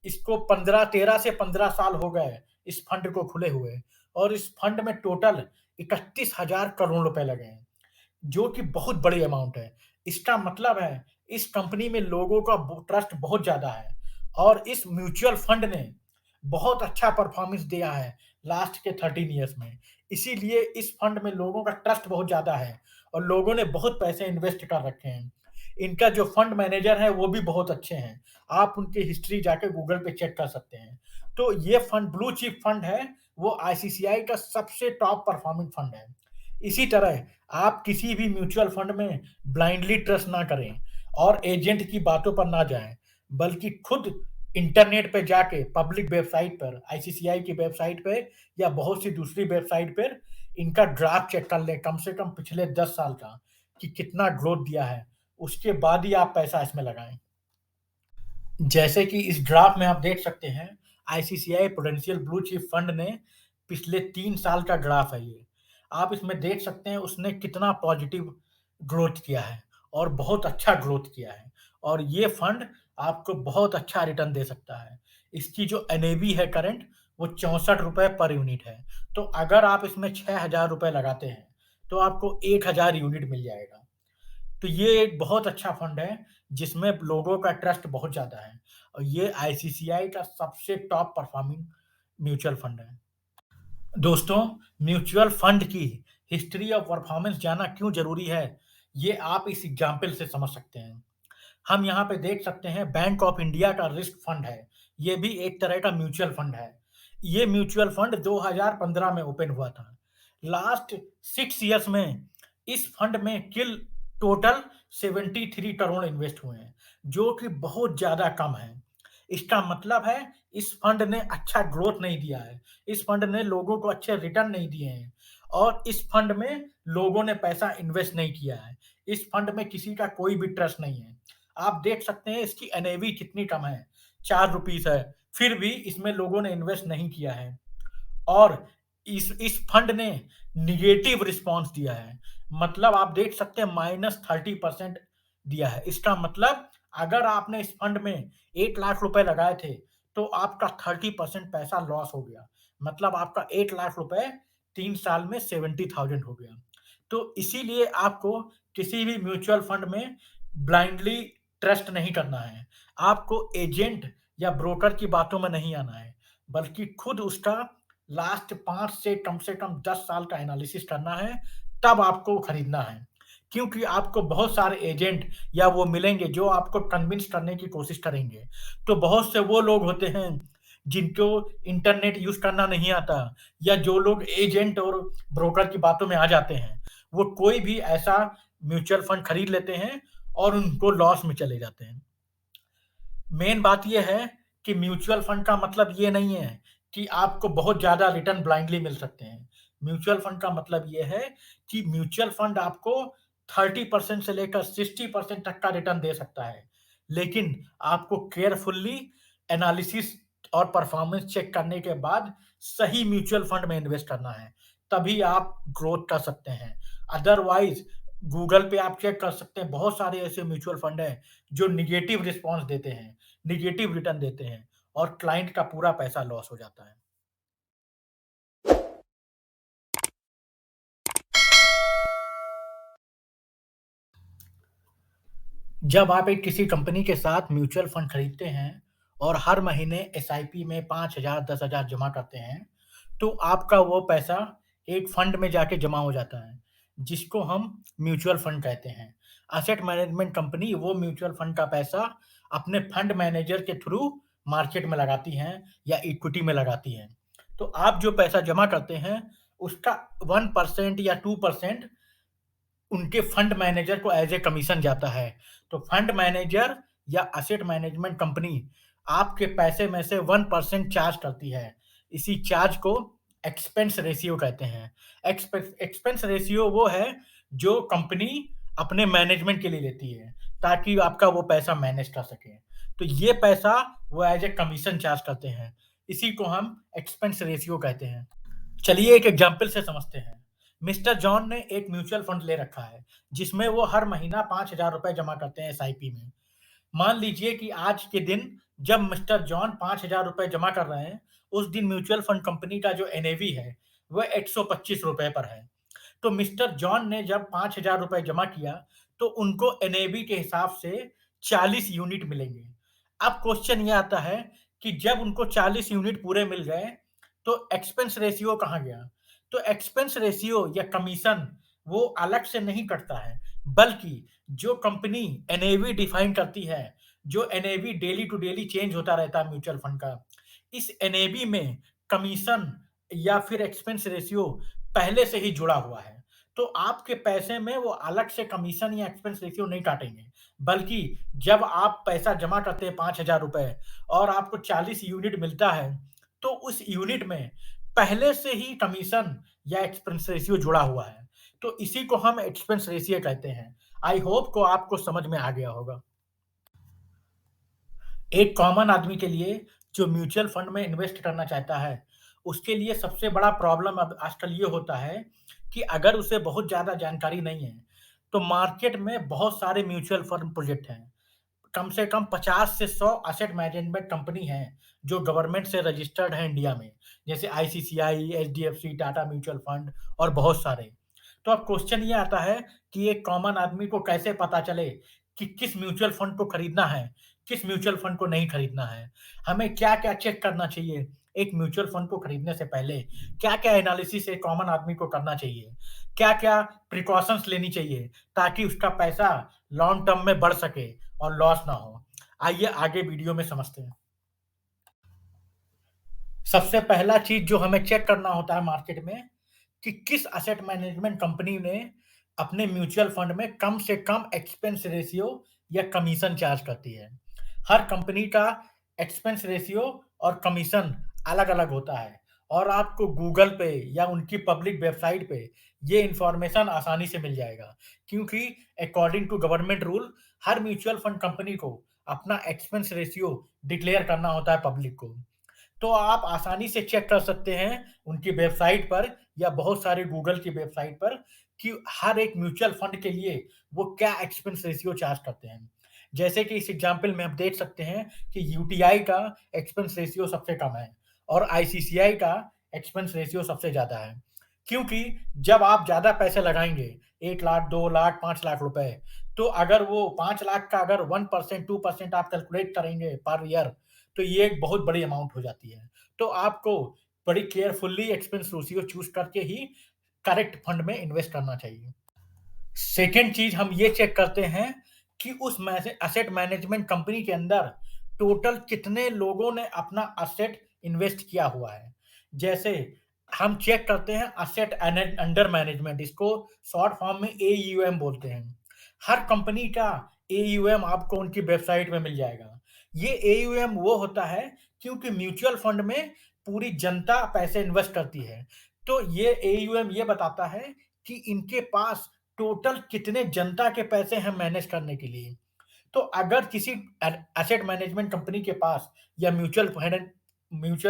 इसको 15 13 से 15 साल हो गए इस फंड को खुले हुए और इस फंड में टोटल 31,000 करोड़ रुपए लगे हैं। जो कि बहुत बड़ी अमाउंट है। इसका मतलब है इस कंपनी में लोगों का ट्रस्ट बहुत ज़्यादा है और इस म्यूचुअल फंड ने बहुत अच्छा परफॉर्मेंस दिया है लास्ट के 13 इयर्स में। इसीलिए इस फंड में लोगों का ट्रस्ट बहुत ज़्यादा है और लोगों ने बहुत पैसे इन्वेस्ट कर रखे हैं। इनका जो फंड मैनेजर है वो भी बहुत अच्छे हैं। आप उनकी हिस्ट्री जाके गूगल पे चेक कर सकते हैं। तो ये फंड ब्लू चिप फंड है, वो आईसीसीआई का सबसे टॉप परफॉर्मिंग फंड है। इसी तरह आप किसी भी म्यूचुअल फंड में ब्लाइंडली ट्रस्ट ना करें और एजेंट की बातों पर ना जाएँ, बल्कि खुद इंटरनेट पे जाके पब्लिक वेबसाइट पर, आईसीसीआई की वेबसाइट पे या बहुत सी दूसरी वेबसाइट पर इनका ग्राफ चेक कर लें, कम से कम पिछले 10 साल का, कि कितना ग्रोथ दिया है। उसके बाद ही आप पैसा इसमें लगाएँ। जैसे कि इस ग्राफ में आप देख सकते हैं, ICCI prudential blue chip fund ने पिछले 3 साल का ग्राफ है ये। आप इसमें देख सकते हैं उसने कितना पॉजिटिव ग्रोथ किया है और बहुत अच्छा ग्रोथ किया है और ये फंड आपको बहुत अच्छा रिटर्न दे सकता है। इसकी जो एनएवी है करंट, वो ₹64 पर यूनिट है। तो अगर आप इसमें ₹6,000 लगाते हैं, तो आपको 1,000 यूनिट मिल जाएगा। तो ये एक बहुत अच्छा फंड है, जिसमें लोगों का ट्रस्ट बहुत ज़्यादा है और ये आईसीसीआई का सबसे टॉप परफॉर्मिंग म्यूचुअल फंड है। दोस्तों, म्यूचुअल फंड की हिस्ट्री और परफॉर्मेंस जानना क्यों ज़रूरी है, ये आप इस एग्ज़ाम्पल से समझ सकते हैं। हम यहाँ पे देख सकते हैं बैंक ऑफ इंडिया का रिस्क फंड है। ये भी एक तरह का म्यूचुअल फंड है। ये म्यूचुअल फंड 2015 में ओपन हुआ था। लास्ट 6 इयर्स में इस फंड में किल टोटल 73 करोड़ इन्वेस्ट हुए हैं, जो कि बहुत ज़्यादा कम है। इसका मतलब है इस फंड ने अच्छा ग्रोथ नहीं दिया है। इस फंड ने लोगों को अच्छे रिटर्न नहीं दिए हैं और इस फंड में लोगों ने पैसा इन्वेस्ट नहीं किया है। इस फंड में किसी का कोई भी ट्रस्ट नहीं है। आप देख सकते हैं इसकी एनएवी कितनी कम है, ₹4 है, फिर भी इसमें लोगों ने इन्वेस्ट नहीं किया है और इस फंड ने नेगेटिव रिस्पॉन्स दिया है। मतलब आप देख सकते हैं -30% दिया है। इसका मतलब अगर आपने इस फंड में 1 लाख रुपए लगाए थे, तो आपका 30% पैसा लॉस हो गया। मतलब आपका 1 लाख रुपए 3 साल में 70,000 हो गया। तो इसीलिए आपको किसी भी म्यूचुअल फंड में ब्लाइंडली ट्रस्ट नहीं करना है। आपको एजेंट या ब्रोकर की बातों में नहीं आना है, बल्कि खुद उसका लास्ट 5 से कम 10 साल का एनालिसिस करना है, तब आपको खरीदना है। क्योंकि आपको बहुत सारे एजेंट या वो मिलेंगे जो आपको कन्विंस करने की कोशिश करेंगे। तो बहुत से वो लोग होते हैं जिनको इंटरनेट यूज़ करना नहीं आता या जो लोग एजेंट और ब्रोकर की बातों में आ जाते हैं, वो कोई भी ऐसा म्यूचुअल फंड खरीद लेते हैं और उनको लॉस में चले जाते हैं। मेन बात ये है कि म्यूचुअल फंड का मतलब ये नहीं है कि आपको बहुत ज़्यादा रिटर्न ब्लाइंडली मिल सकते हैं। म्यूचुअल फंड का मतलब ये है कि म्यूचुअल फंड आपको 30% से लेकर 60% तक का रिटर्न दे सकता है। लेकिन आपको केयरफुली एनालिसिस और परफॉर्मेंस चेक करने के बाद सही म्यूचुअल फंड में इन्वेस्ट करना है। तभी आप ग्रोथ कर सकते हैं। अदरवाइज़ गूगल पे आप चेक कर सकते हैं, बहुत सारे ऐसे म्यूचुअल फंड हैं जो नेगेटिव रिस्पॉन्स देते हैं, नेगेटिव रिटर्न देते हैं और क्लाइंट का पूरा पैसा लॉस हो जाता है। जब आप एक किसी कंपनी के साथ म्यूचुअल फंड खरीदते हैं और हर महीने एसआईपी में 5,000 10,000 जमा करते हैं, तो आपका वो पैसा एक फंड में जाके जमा हो जाता है, जिसको हम म्यूचुअल फंड कहते हैं। एसेट मैनेजमेंट कंपनी वो म्यूचुअल फंड का पैसा अपने फंड मैनेजर के थ्रू मार्केट में लगाती हैं या इक्विटी में लगाती हैं। तो आप जो पैसा जमा करते हैं, उसका 1% या 2% उनके फंड मैनेजर को एज़ ए कमीशन जाता है। तो फंड मैनेजर या एसेट मैनेजमेंट कंपनी आपके पैसे में से 1% चार्ज करती है। इसी चार्ज को एक्सपेंस रेशियो कहते हैं। एक्सपेंस रेशियो वो है जो कंपनी अपने मैनेजमेंट के लिए लेती है, ताकि आपका वो पैसा मैनेज कर सके। तो ये पैसा वो एज़ ए कमीशन चार्ज करते हैं। इसी को हम एक्सपेंस रेशियो कहते हैं। चलिए एक एग्जांपल से समझते हैं। मिस्टर जॉन ने एक म्यूचुअल फंड ले रखा है, जिसमें वो हर महीना ₹5,000 जमा करते हैं एसआईपी में। मान लीजिए कि आज के दिन जब मिस्टर जॉन ₹5,000 जमा कर रहे हैं, उस दिन म्यूचुअल फंड कंपनी का जो एनएवी है, वह ₹125 पर है। तो मिस्टर जॉन ने जब ₹5,000 जमा किया, तो उनको एनएवी के हिसाब से 40 यूनिट मिलेंगे। अब क्वेश्चन ये आता है कि जब उनको 40 यूनिट पूरे मिल गए, तो एक्सपेंस रेशियो कहाँ गया? तो एक्सपेंस रेशियो या कमीशन वो अलग से नहीं कटता है, बल्कि जो कंपनी एनएवी डिफाइन करती है, जो NAV daily to daily change होता रहता है म्यूचुअल फंड का, इस एनएवी में कमीशन या फिर एक्सपेंस रेशियो पहले से ही जुड़ा हुआ है। तो आपके पैसे में वो अलग से कमीशन या एक्सपेंस रेशियो नहीं काटेंगे, बल्कि जब आप पैसा जमा करते हैं ₹5,000 और आपको 40 यूनिट मिलता है, तो उस यूनिट में पहले से ही कमीशन या एक्सपेंस रेशियो जुड़ा हुआ है। तो इसी को हम एक्सपेंस रेशियो कहते हैं। आई होप को आपको समझ में आ गया होगा। एक कॉमन आदमी के लिए जो म्यूचुअल फंड में इन्वेस्ट करना चाहता है, उसके लिए सबसे बड़ा प्रॉब्लम अब आजकल ये होता है कि अगर उसे बहुत ज़्यादा जानकारी नहीं है, तो मार्केट में बहुत सारे म्यूचुअल फंड प्रोजेक्ट हैं। कम से कम 50 से 100 एसेट मैनेजमेंट कंपनी हैं, जो गवर्नमेंट से रजिस्टर्ड हैं इंडिया में, जैसे ICCI, HDFC, Tata mutual fund और बहुत सारे। तो अब क्वेश्चन ये आता है कि एक कॉमन आदमी को कैसे पता चले कि किस म्यूचुअल फंड को खरीदना है, किस म्यूचुअल फंड को नहीं खरीदना है? हमें क्या-क्या चेक करना चाहिए एक म्यूचुअल फंड को खरीदने से पहले? क्या-क्या एनालिसिस एक कॉमन आदमी को करना चाहिए? क्या-क्या प्रिकॉशंस लेनी चाहिए ताकि उसका पैसा लॉन्ग टर्म में बढ़ सके और लॉस ना हो? आइए आगे वीडियो में समझते हैं। सबसे पहला चीज़ जो हमें चेक करना होता है मार्केट में कि किस एसेट मैनेजमेंट कंपनी ने अपने म्यूचुअल फंड में कम से कम एक्सपेंस रेशियो या कमीशन चार्ज करती है। हर कंपनी का एक्सपेंस रेशियो और कमीशन अलग-अलग होता है और आपको गूगल पे या उनकी पब्लिक वेबसाइट पे ये इन्फॉर्मेशन आसानी से मिल जाएगा, क्योंकि अकॉर्डिंग टू गवर्नमेंट रूल हर म्यूचुअल फंड कंपनी को अपना एक्सपेंस रेशियो डिक्लेयर करना होता है पब्लिक को। तो आप आसानी से चेक कर सकते हैं उनकी वेबसाइट पर या बहुत सारे गूगल की वेबसाइट पर कि हर एक म्यूचुअल फंड के लिए वो क्या एक्सपेंस रेशियो चार्ज करते हैं। जैसे कि इस एग्जांपल में हम देख सकते हैं कि यूटीआई का एक्सपेंस रेशियो सबसे कम है और आईसीसीआई का एक्सपेंस रेशियो सबसे ज़्यादा है। क्योंकि जब आप ज़्यादा पैसे लगाएँगे 1 लाख, 2 लाख, 5 लाख रुपए, तो अगर वो 5 लाख का अगर 1% 2% आप कैलकुलेट करेंगे पर ईयर, तो ये एक बहुत बड़ी अमाउंट हो जाती है। तो आपको बड़ी केयरफुली एक्सपेंस रेशियो चूज़ करके ही करेक्ट फंड में इन्वेस्ट करना चाहिए। सेकंड चीज़ हम ये चेक करते हैं कि उस मैसे एसेट मैनेजमेंट कंपनी के अंदर टोटल कितने लोगों ने अपना एसेट इन्वेस्ट किया हुआ है। जैसे हम चेक करते हैं एसेट अंडर मैनेजमेंट, इसको शॉर्ट फॉर्म में एयूएम बोलते हैं। हर कंपनी का एयूएम आपको उनकी वेबसाइट में मिल जाएगा। ये एयूएम वो होता है क्योंकि म्यूचुअल फंड में पूरी जनता पैसे इन्वेस्ट करती है। तो ये एयूएम ये बताता है कि इनके पास टोटल कितने जनता के पैसे हैं मैनेज करने के लिए। तो अगर किसी एसेट मैनेजमेंट कंपनी के पास या म्यूचुअल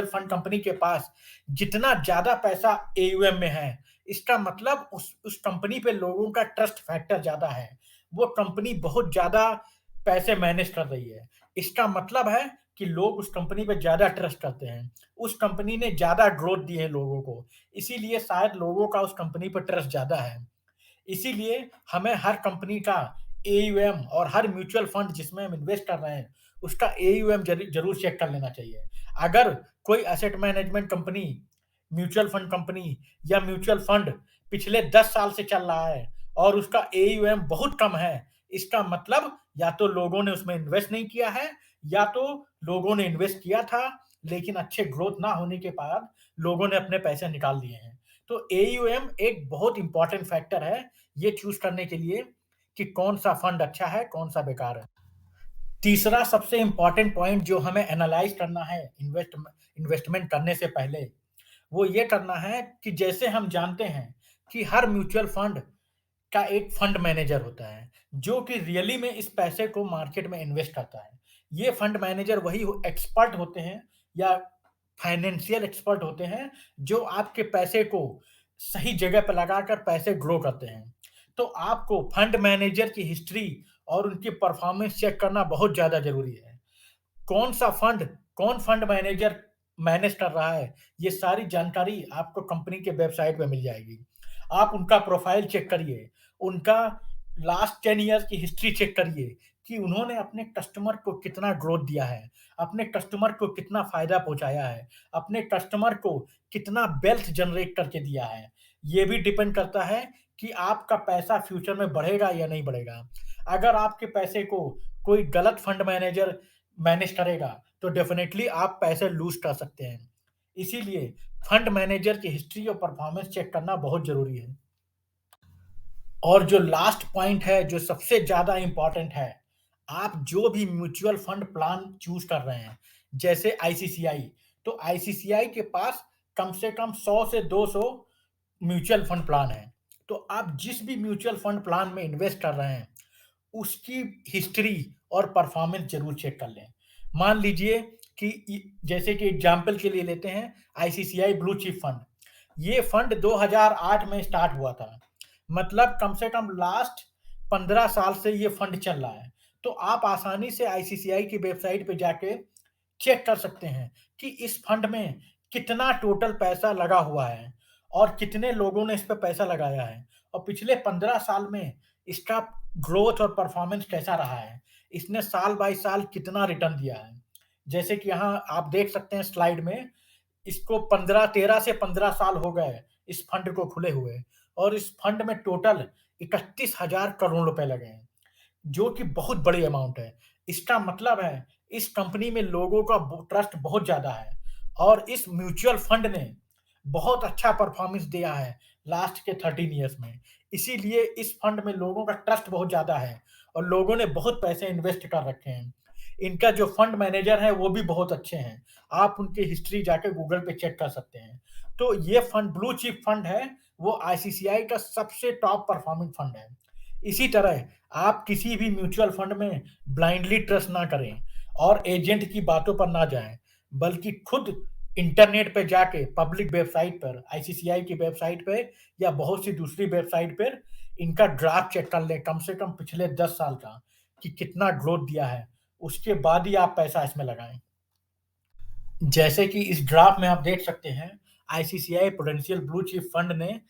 फंड कंपनी के पास जितना ज़्यादा पैसा एयूएम में है, इसका मतलब उस कंपनी पे लोगों का ट्रस्ट फैक्टर ज़्यादा है। वो कंपनी बहुत ज़्यादा पैसे मैनेज कर रही है। इसका मतलब है कि लोग उस कंपनी पे ज़्यादा ट्रस्ट करते हैं। उस कंपनी ने ज़्यादा ग्रोथ दी है लोगों को, इसीलिए शायद लोगों का उस कंपनी पे ट्रस्ट ज़्यादा है। इसीलिए हमें हर कंपनी का एयूएम और हर म्यूचुअल फंड जिसमें हम इन्वेस्ट कर रहे हैं, उसका एयूएम ज़रूर चेक कर लेना चाहिए। अगर कोई asset management company, mutual fund company या म्यूचुअल फंड पिछले 10 साल से चल रहा है और उसका एयूएम बहुत कम है, इसका मतलब या तो लोगों ने उसमें इन्वेस्ट नहीं किया है या तो लोगों ने इन्वेस्ट किया था, लेकिन अच्छे ग्रोथ ना होने के बाद लोगों ने अपने पैसे निकाल लिए हैं। तो एयूएम एक बहुत इंपॉर्टेंट फैक्टर है ये चूज़ करने के लिए कि कौन-सा फंड अच्छा है, कौन-सा बेकार है। तीसरा सबसे इम्पोर्टेंट पॉइंट जो हमें एनालाइज़ करना है इन्वेस्टमेंट करने से पहले, वो ये करना है कि जैसे हम जानते हैं कि हर म्यूचुअल फंड का एक फंड मैनेजर होता है, जो कि रियली में इस पैसे को मार्केट में इन्वेस्ट करता है। ये फंड मैनेजर वही एक्सपर्ट होते हैं या फाइनेंशियल एक्सपर्ट होते हैं, जो आपके पैसे को सही जगह पे लगाकर पैसे ग्रो करते हैं। तो आपको फंड मैनेजर की हिस्ट्री और उनकी परफॉर्मेंस चेक करना बहुत ज़्यादा ज़रूरी है। कौन-सा फंड, कौन फंड मैनेजर मैनेज कर रहा है, ये सारी जानकारी आपको कंपनी के वेबसाइट पे मिल जाएगी। आप उनका प्रोफाइल चेक करिए, उनका लास्ट 10 ईयर्स की हिस्ट्री चेक करिए कि उन्होंने अपने कस्टमर को कितना ग्रोथ दिया है, अपने कस्टमर को कितना फ़ायदा पहुँचाया है, अपने कस्टमर को कितना वेल्थ जनरेट करके दिया है। ये भी डिपेंड करता है कि आपका पैसा फ्यूचर में बढ़ेगा या नहीं बढ़ेगा। अगर आपके पैसे को कोई गलत फंड मैनेजर मैनेज करेगा, तो डेफ़िनेटली आप पैसे लूज़ कर सकते हैं। इसीलिए फंड मैनेजर की हिस्ट्री और परफ़ॉर्मेंस चेक करना बहुत ज़रूरी है। और जो लास्ट पॉइंट है, जो सबसे ज़्यादा इम्पोर्टेंट है, आप जो भी म्यूचुअल फंड प्लान चूज़ कर रहे हैं, जैसे आईसीसीआई, तो आईसीसीआई के पास कम से कम 100 से 200 म्यूचुअल फंड प्लान हैं। तो आप जिस भी म्यूचुअल फंड प्लान में इन्वेस्ट कर रहे हैं, उसकी हिस्ट्री और परफॉर्मेंस ज़रूर चेक कर लें। मान लीजिए कि जैसे कि एग्ज़ाम्पल के लिए लेते हैं आईसीसीआई ब्लू चिप फंड। ये फंड 2008 में स्टार्ट हुआ था। मतलब कम से कम लास्ट 15 साल से ये फंड चल रहा है। तो आप आसानी से आईसीसीआई की वेबसाइट पे जाके चेक कर सकते हैं कि इस फंड में कितना टोटल पैसा लगा हुआ है और कितने लोगों ने इस पे पैसा लगाया है और पिछले 15 साल में इसका ग्रोथ और परफॉर्मेंस कैसा रहा है। इसने साल बाय साल कितना रिटर्न दिया है। जैसे कि यहाँ आप देख सकते हैं स्लाइड में, इसको 13 से 15 साल हो गए इस फंड को खुले हुए और इस फंड में टोटल 31,000 करोड़ रुपए लगे हैं। जो कि बहुत बड़ी अमाउंट है। इसका मतलब है इस कंपनी में लोगों का ट्रस्ट बहुत ज़्यादा है और इस म्यूचुअल फंड ने बहुत अच्छा परफॉर्मेंस दिया है लास्ट के 13 इयर्स में। इसीलिए इस फंड में लोगों का ट्रस्ट बहुत ज़्यादा है और लोगों ने बहुत पैसे इन्वेस्ट कर रखे हैं। इनका जो फंड मैनेजर है वो भी बहुत अच्छे हैं। आप उनकी हिस्ट्री जाके गूगल पे चेक कर सकते हैं। तो ये फंड ब्लू चिप फंड है, वो आईसीसीआई का सबसे टॉप परफॉर्मिंग फंड है। इसी तरह आप किसी भी म्यूचुअल फंड में ब्लाइंडली ट्रस्ट ना करें और एजेंट की बातों पर ना जाएँ, बल्कि खुद इंटरनेट पे जाके पब्लिक वेबसाइट पर, आईसीसीआई की वेबसाइट पे या बहुत सी दूसरी वेबसाइट पर इनका ग्राफ चेक कर लें, कम से कम पिछले 10 साल का, कि कितना ग्रोथ दिया है। उसके बाद ही आप पैसा इसमें लगाएँ। जैसे कि इस ग्राफ में आप देख सकते हैं, ICCI prudential blue chip fund ने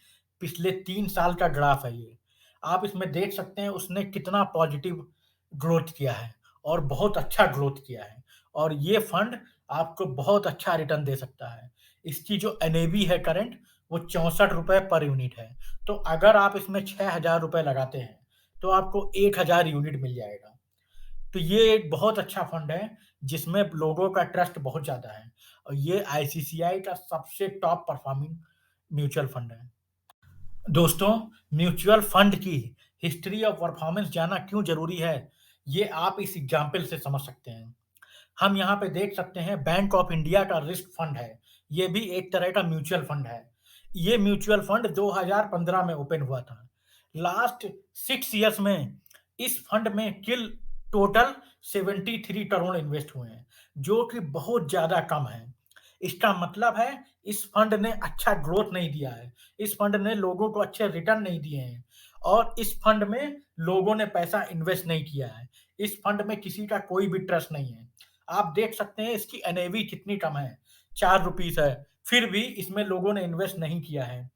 पिछले 3 साल का ग्राफ है ये। आप इसमें देख सकते हैं उसने कितना पॉजिटिव ग्रोथ किया है और बहुत अच्छा ग्रोथ किया है और ये फंड आपको बहुत अच्छा रिटर्न दे सकता है। इसकी जो एनएवी है करंट वो 64 रुपए पर यूनिट है। तो अगर आप इसमें 6000 रुपए लगाते हैं, तो आपको 1000 यूनिट मिल जाएगा। तो ये एक बहुत अच्छा फंड है, जिसमें लोगों का ट्रस्ट बहुत ज़्यादा है और ये आईसीसीआई का सबसे टॉप परफॉर्मिंग म्यूचुअल फंड है। दोस्तों, म्यूचुअल फंड की हिस्ट्री और परफॉर्मेंस जानना क्यों ज़रूरी है, ये आप इस एग्ज़ाम्पल से समझ सकते हैं। हम यहाँ पे देख सकते हैं बैंक ऑफ इंडिया का रिस्क फंड है। ये भी एक तरह का म्यूचुअल फंड है। ये म्यूचुअल फंड 2015 में ओपन हुआ था। लास्ट 6 इयर्स में इस फंड में किल टोटल 73 करोड़ इन्वेस्ट हुए हैं, जो कि बहुत ज़्यादा कम है। इसका मतलब है इस फंड ने अच्छा ग्रोथ नहीं दिया है। इस फंड ने लोगों को अच्छे रिटर्न नहीं दिए हैं और इस फंड में लोगों ने पैसा इन्वेस्ट नहीं किया है। इस फंड में किसी का कोई भी ट्रस्ट नहीं है। आप देख सकते हैं इसकी एनएवी कितनी कम है, 4 रुपीस है, फिर भी इसमें लोगों ने इन्वेस्ट नहीं किया है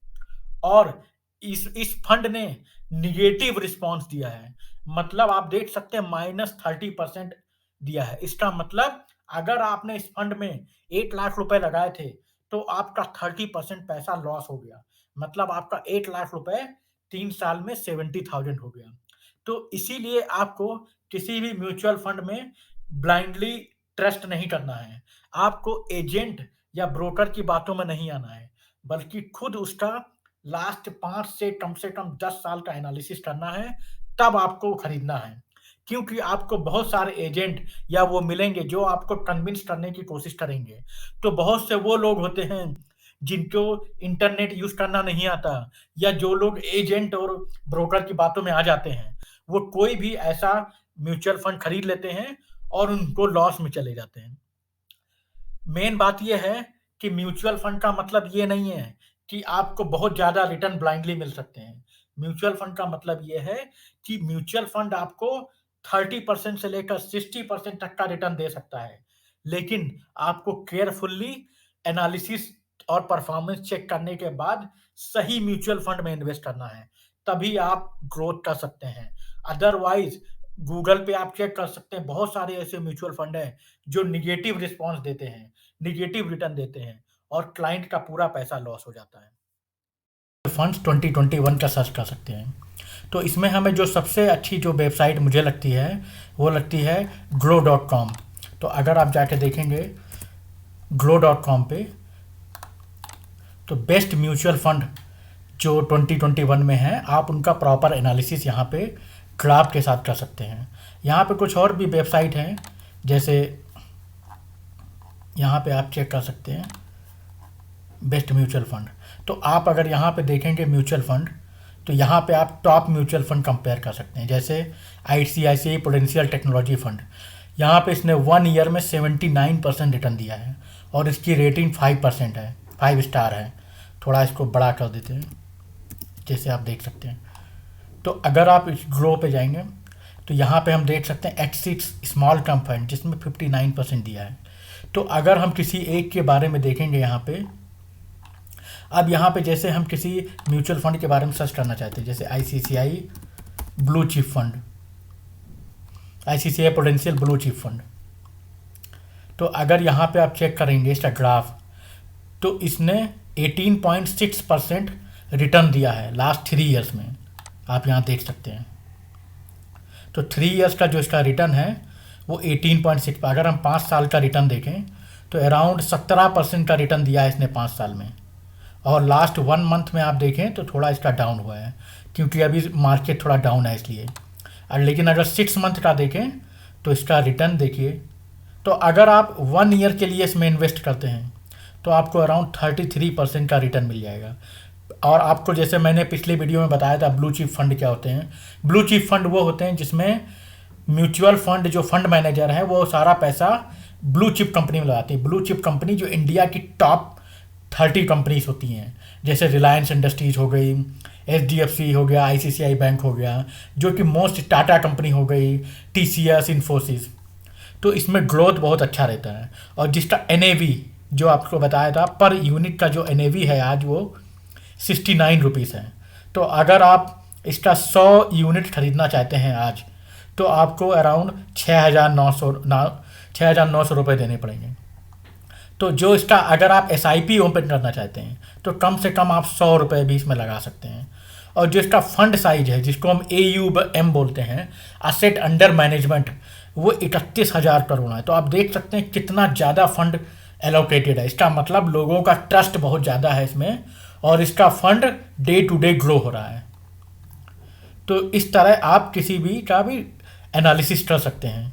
और इस फंड ने नेगेटिव रिस्पॉन्स दिया है। मतलब आप देख सकते हैं -30% दिया है। इसका मतलब अगर आपने इस फंड में 1 लाख रुपए लगाए थे, तो आपका 30% पैसा लॉस हो गया। मतलब आपका 1 लाख रुपए 3 साल में 70,000 हो गया। तो इसीलिए आपको किसी भी म्यूचुअल फंड में ब्लाइंडली ट्रस्ट नहीं करना है। आपको एजेंट या ब्रोकर की बातों में नहीं आना है, बल्कि खुद उसका लास्ट 5 से कम 10 साल का एनालिसिस करना है, तब आपको खरीदना है। क्योंकि आपको बहुत सारे एजेंट या वो मिलेंगे जो आपको कन्विंस करने की कोशिश करेंगे। तो बहुत से वो लोग होते हैं जिनको इंटरनेट यूज़ करना नहीं आता या जो लोग एजेंट और ब्रोकर की बातों में आ जाते हैं, वो कोई भी ऐसा म्यूचुअल फंड खरीद लेते हैं और उनको लॉस में चले जाते हैं। मेन बात ये है कि म्यूचुअल फंड का मतलब ये नहीं है कि आपको बहुत ज़्यादा रिटर्न ब्लाइंडली मिल सकते हैं। म्यूचुअल फंड का मतलब ये है कि म्यूचुअल फंड आपको 30% से लेकर 60% तक का रिटर्न दे सकता है। लेकिन आपको केयरफुली एनालिसिस और परफॉर्मेंस चेक करने के बाद सही म्यूचुअल फंड में इन्वेस्ट करना है, तभी आप ग्रोथ कर सकते हैं। अदरवाइज़ गूगल पे आप चेक कर सकते हैं, बहुत सारे ऐसे म्यूचुअल फंड हैं जो नेगेटिव रिस्पॉन्स देते हैं, नेगेटिव रिटर्न देते हैं और क्लाइंट का पूरा पैसा लॉस हो जाता है। फंड्स 2021 का सर्च कर सकते हैं। तो इसमें हमें जो सबसे अच्छी जो वेबसाइट मुझे लगती है, वो लगती है ग्लो.com। तो अगर आप जाके देखेंगे ग्लो.com पे, तो बेस्ट म्यूचुअल फंड जो 2021 में है, आप उनका प्रॉपर एनालिसिस यहाँ पे ग्राफ के साथ कर सकते हैं। यहाँ पे कुछ और भी वेबसाइट हैं, जैसे यहाँ पे आप चेक कर सकते हैं बेस्ट म्यूचुअल फंड। तो आप अगर यहाँ पे देखेंगे म्यूचुअल फंड, तो यहाँ पे आप टॉप म्यूचुअल फंड कंपेयर कर सकते हैं। जैसे आईसीआईसीआई प्रूडेंशियल टेक्नोलॉजी फंड, यहाँ पे इसने 1 ईयर में 79% रिटर्न दिया है और इसकी रेटिंग 5% है, 5 स्टार है। थोड़ा इसको बड़ा कर देते हैं, जैसे आप देख सकते हैं। तो अगर आप इस ग्रो पे जाएंगे, तो यहाँ पे हम देख सकते हैं एक्सिस स्मॉल कम फंड, जिसमें 59% दिया है। तो अगर हम किसी एक के बारे में देखेंगे यहाँ पे, अब यहाँ पे जैसे हम किसी म्यूचुअल फंड के बारे में सर्च करना चाहते हैं, जैसे ICCI blue chip fund, ICCI prudential blue chip fund. तो अगर यहाँ पे आप चेक करेंगे इसका ग्राफ, तो इसने 18.6% रिटर्न दिया है लास्ट 3 ईयर्स में, आप यहाँ देख सकते हैं। तो 3 ईयर्स का जो इसका रिटर्न है वो 18.6, अगर हम 5 साल का रिटर्न देखें तो अराउंड 17% का रिटर्न दिया है इसने 5 साल में। और लास्ट 1 मंथ में आप देखें तो थोड़ा इसका डाउन हुआ है, क्योंकि अभी मार्केट थोड़ा डाउन है इसलिए। और लेकिन अगर 6 मंथ का देखें तो इसका रिटर्न देखिए, तो अगर आप 1 ईयर के लिए इसमें इन्वेस्ट करते हैं तो आपको अराउंड 33% का रिटर्न मिल जाएगा। और आपको जैसे मैंने पिछले वीडियो में बताया था ब्लू चिप फंड क्या होते हैं। ब्लू चिप फंड वो होते हैं जिसमें म्यूचुअल फंड जो फंड मैनेजर है वो सारा पैसा ब्लू चिप कंपनी में लगाती है। ब्लू चिप कंपनी जो इंडिया की टॉप 30 कंपनीज होती हैं, जैसे रिलायंस इंडस्ट्रीज हो गई, एचडीएफसी हो गया, आईसीसीआई बैंक हो गया, जो कि मोस्ट टाटा कंपनी हो गई, टीसीएस, इन्फोसिस। तो इसमें ग्रोथ बहुत अच्छा रहता है। और जिसका एनएवी जो आपको बताया था पर यूनिट का जो एनएवी है आज वो 69 रुपीज़ है। तो अगर आप इसका 100 यूनिट खरीदना चाहते हैं आज, तो आपको अराउंड 6,900 रुपये देने पड़ेंगे। तो जो इसका अगर आप एसआईपी ओपन करना चाहते हैं तो कम से कम आप 100 रुपये भी इसमें लगा सकते हैं। और जो इसका फंड साइज है जिसको हम AUM बोलते हैं, असेट अंडर मैनेजमेंट, वो 31,000 करोड़ है। तो आप देख सकते हैं कितना ज़्यादा फंड एलोकेटेड है। इसका मतलब लोगों का ट्रस्ट बहुत ज़्यादा है इसमें, और इसका fund day to day grow हो रहा है। तो इस तरह आप किसी भी का भी एनालिसिस कर सकते हैं।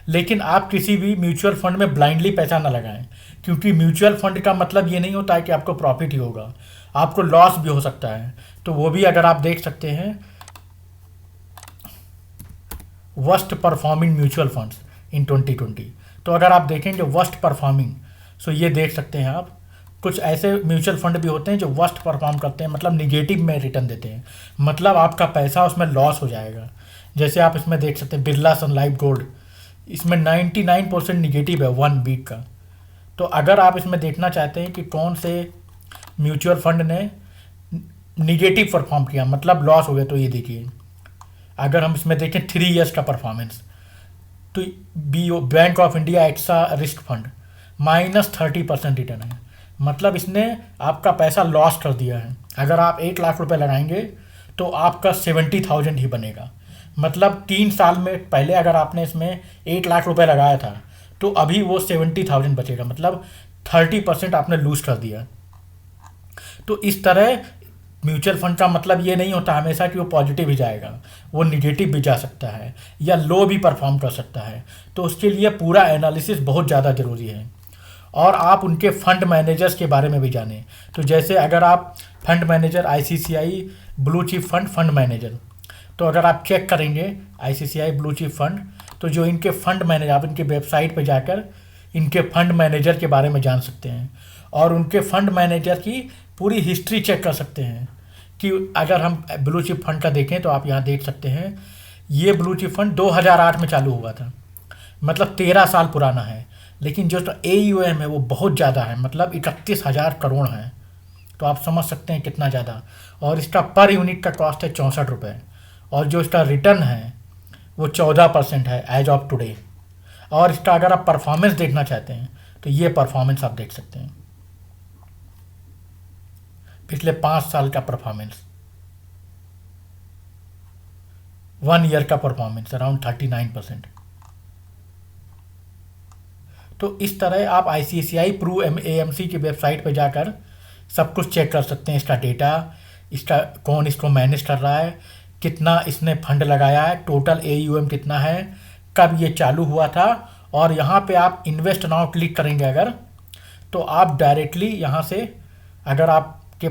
लेकिन आप किसी भी म्यूचुअल फंड में ब्लाइंडली पैसा ना लगाएं, क्योंकि म्यूचुअल फंड का मतलब ये नहीं होता है कि आपको प्रॉफिट ही होगा, आपको लॉस भी हो सकता है। तो वो भी अगर आप देख सकते हैं, वर्स्ट परफॉर्मिंग म्यूचुअल फंड्स इन 2020, तो अगर आप देखेंगे वर्स्ट परफॉर्मिंग, सो ये देख सकते हैं आप, कुछ ऐसे म्यूचुअल फंड भी होते हैं जो वर्स्ट परफॉर्म करते हैं, मतलब निगेटिव में रिटर्न देते हैं, मतलब आपका पैसा उसमें लॉस हो जाएगा। जैसे आप इसमें देख सकते हैं बिरला सन लाइफ गोल्ड, इसमें 99% निगेटिव है 1 वीक का। तो अगर आप इसमें देखना चाहते हैं कि कौन से म्यूचुअल फंड ने निगेटिव परफॉर्म किया, मतलब लॉस हो गया, तो ये देखिए, अगर हम इसमें देखें 3 ईयर्स का परफॉर्मेंस, तो Bank of India AXA risk fund -30% return है, मतलब इसने आपका पैसा लॉस कर दिया है। अगर आप 1 लाख रुपए लगाएंगे तो आपका 70,000 ही बनेगा, मतलब 3 साल में पहले अगर आपने इसमें 1 लाख रुपए लगाया था तो अभी वो 70,000 बचेगा, मतलब 30% आपने लूज कर दिया। तो इस तरह म्यूचुअल फंड का मतलब ये नहीं होता हमेशा कि वो पॉजिटिव ही जाएगा, वो निगेटिव भी जा सकता है या लो भी परफॉर्म कर सकता है। तो उसके लिए पूरा एनालिसिस बहुत ज़्यादा ज़रूरी है, और आप उनके फंड मैनेजर्स के बारे में भी जानें। तो जैसे अगर आप fund manager ICICI blue chip fund manager, तो अगर आप चेक करेंगे ICICI ब्लू चिप फंड, तो जो इनके फंड मैनेजर, आप इनके वेबसाइट पर जाकर इनके फंड मैनेजर के बारे में जान सकते हैं, और उनके फंड मैनेजर की पूरी हिस्ट्री चेक कर सकते हैं। कि अगर हम ब्लू चिप फंड का देखें तो आप यहाँ देख सकते हैं, ये ब्लू चिप फंड 2008 में चालू हुआ था, मतलब 13 साल पुराना है, लेकिन जो AUM है वो बहुत ज़्यादा है, मतलब 31,000 करोड़ है। तो आप समझ सकते हैं कितना ज़्यादा, और इसका पर यूनिट का कॉस्ट है 64 रुपये, और जो इसका रिटर्न है वो 14% है एज ऑफ टुडे। और इसका अगर आप परफॉर्मेंस देखना चाहते हैं तो ये परफॉर्मेंस आप देख सकते हैं, पिछले 5 साल का परफॉर्मेंस, 1 ईयर का परफॉर्मेंस अराउंड 39%। तो इस तरह आप ICICI प्रू AMC की वेबसाइट पर जाकर सब कुछ चेक कर सकते हैं, इसका डेटा, इसका कौन इसको मैनेज कर रहा है, कितना इसने फंड लगाया है, टोटल AUM कितना है, कब ये चालू हुआ था। और यहाँ पे आप इन्वेस्ट नाउ क्लिक करेंगे अगर, तो आप डायरेक्टली यहाँ से, अगर आपके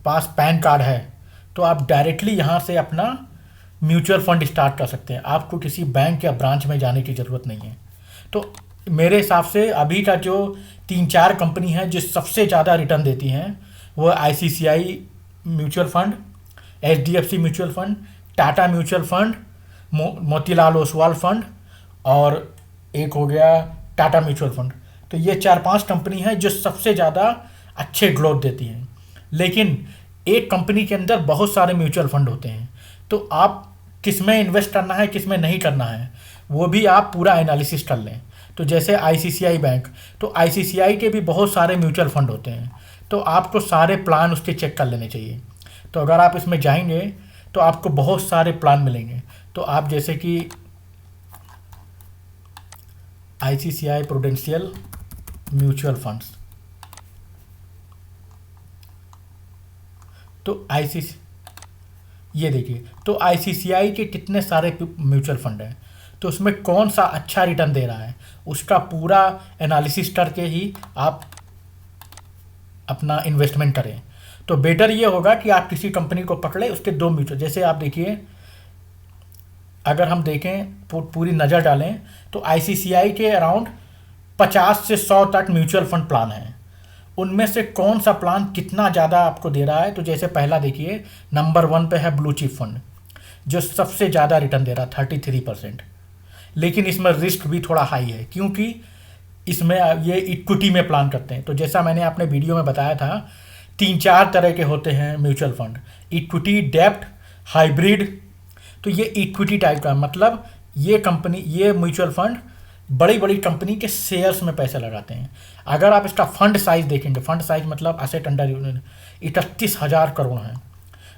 पास पैन कार्ड है तो आप डायरेक्टली यहाँ से अपना म्यूचुअल फंड स्टार्ट कर सकते हैं, आपको किसी बैंक या ब्रांच में जाने की ज़रूरत नहीं है। तो मेरे हिसाब से अभी का जो 3-4 कंपनी है जो सबसे ज़्यादा रिटर्न देती हैं, वो ICICI mutual fund, HDFC mutual fund, Tata mutual fund, Motilal Oswal fund, और एक हो गया टाटा म्यूचुअल फंड। तो ये 4-5 कंपनी हैं जो सबसे ज़्यादा अच्छे ग्रोथ देती हैं। लेकिन एक कंपनी के अंदर बहुत सारे म्यूचुअल फंड होते हैं, तो आप किस में इन्वेस्ट करना है किस में नहीं करना है वो भी आप पूरा एनालिसिस कर लें। तो जैसे ICICI बैंक, तो ICICI के भी बहुत सारे म्यूचुअल फंड होते हैं, तो आपको सारे प्लान उसके चेक कर लेने चाहिए। तो अगर आप इसमें जाएंगे तो आपको बहुत सारे प्लान मिलेंगे। तो आप जैसे कि ICICI प्रूडेंशियल म्यूचुअल फंड्स, तो ये देखिए, तो ICICI के कितने सारे म्यूचुअल फंड हैं, तो उसमें कौन सा अच्छा रिटर्न दे रहा है उसका पूरा एनालिसिस करके ही आप अपना इन्वेस्टमेंट करें। तो बेटर ये होगा कि आप किसी कंपनी को पकड़े, उसके 2 म्यूचुअल, जैसे आप देखिए, अगर हम देखें पूरी नज़र डालें तो ICICI के अराउंड 50 से 100 तक म्यूचुअल फंड प्लान हैं। उनमें से कौन सा प्लान कितना ज़्यादा आपको दे रहा है, तो जैसे पहला देखिए, नंबर 1 पे है ब्लू चिप फंड जो सबसे ज़्यादा रिटर्न दे रहा है 33%। लेकिन इसमें रिस्क भी थोड़ा हाई है, क्योंकि इसमें ये इक्विटी में प्लान करते हैं। तो जैसा मैंने अपने वीडियो में बताया था, 3-4 तरह के होते हैं म्यूचुअल फंड, इक्विटी, डेब्ट, हाइब्रिड। तो ये इक्विटी टाइप का, मतलब ये कंपनी, ये म्यूचुअल फंड बड़ी बड़ी कंपनी के शेयर्स में पैसे लगाते हैं। अगर आप इसका फंड साइज देखेंगे, फंड साइज मतलब असेट अंडर यूनियन 31,000 करोड़ है।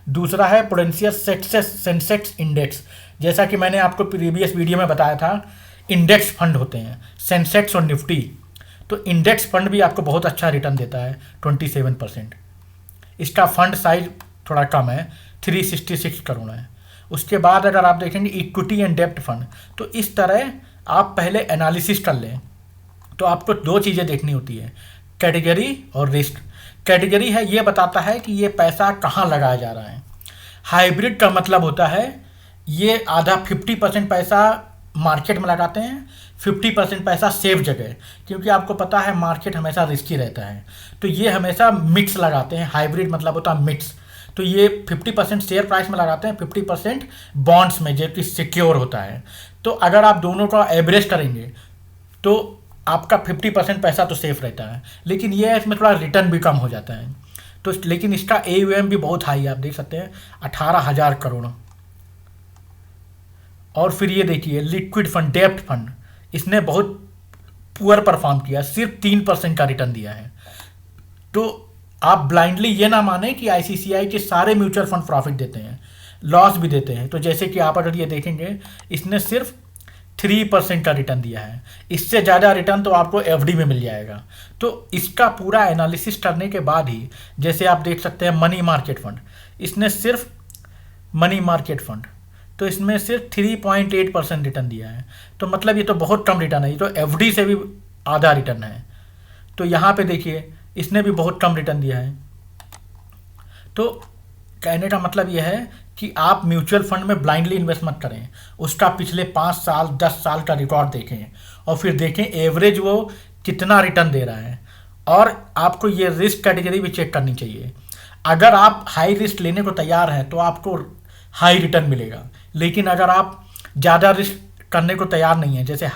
दूसरा है प्रूडेंशियल सेंसेक्स इंडेक्स, जैसा कि मैंने आपको प्रीवियस वीडियो में बताया था, इंडेक्स फंड होते हैं सेंसेक्स और निफ्टी। तो इंडेक्स फंड भी आपको बहुत अच्छा रिटर्न देता है 27%। इसका फंड साइज थोड़ा कम है, 366 करोड़ है। उसके बाद अगर आप देखेंगे इक्विटी एंड डेप्ट फंड, तो इस तरह आप पहले एनालिसिस कर लें। तो आपको दो चीज़ें देखनी होती है, कैटेगरी और रिस्क। कैटेगरी है ये बताता है कि ये पैसा कहाँ लगाया जा रहा है। हाइब्रिड का मतलब होता है ये आधा 50% पैसा मार्केट में लगाते हैं, 50% पैसा सेफ जगह, क्योंकि आपको पता है मार्केट हमेशा रिस्की रहता है। तो ये हमेशा मिक्स लगाते हैं, हाइब्रिड मतलब होता है मिक्स। तो ये 50% शेयर प्राइस में लगाते हैं, 50% बॉन्ड्स में, जो कि सिक्योर होता है। तो अगर आप दोनों का एवरेज करेंगे तो आपका 50% पैसा तो सेफ रहता है, लेकिन ये इसमें थोड़ा रिटर्न भी कम हो जाता है। तो लेकिन इसका AUM भी बहुत हाई है, आप देख सकते हैं 18,000 करोड़। और फिर ये देखिए लिक्विड फंड, डेप्ट फंड, इसने बहुत पुअर परफॉर्म किया, सिर्फ 3% का रिटर्न दिया है। तो आप ब्लाइंडली ये ना माने कि ICICI के सारे म्यूचुअल फंड प्रॉफिट देते हैं, लॉस भी देते हैं। तो जैसे कि आप अगर ये देखेंगे, इसने सिर्फ 3% का रिटर्न दिया है। इससे ज़्यादा रिटर्न तो आपको FD में मिल जाएगा। तो इसका पूरा एनालिसिस करने के बाद ही, जैसे आप देख सकते हैं मनी मार्केट फंड, इसने सिर्फ मनी मार्केट फंड, तो इसमें सिर्फ 3.8% रिटर्न दिया है। तो मतलब ये तो बहुत कम रिटर्न है, ये तो FD से भी आधा रिटर्न है। तो यहाँ पे देखिए इसने भी बहुत कम रिटर्न दिया है। तो कहने का मतलब यह है कि आप म्यूचुअल फंड में ब्लाइंडली इन्वेस्ट मत करें, उसका पिछले 5 साल 10 साल का रिकॉर्ड देखें और फिर देखें एवरेज वो कितना रिटर्न दे रहा है। और आपको ये रिस्क कैटेगरी भी चेक करनी चाहिए। अगर आप हाई रिस्क लेने को तैयार हैं तो आपको हाई रिटर्न मिलेगा, लेकिन अगर आप ज़्यादा रिस्क करने को तैयार नहीं है, जैसे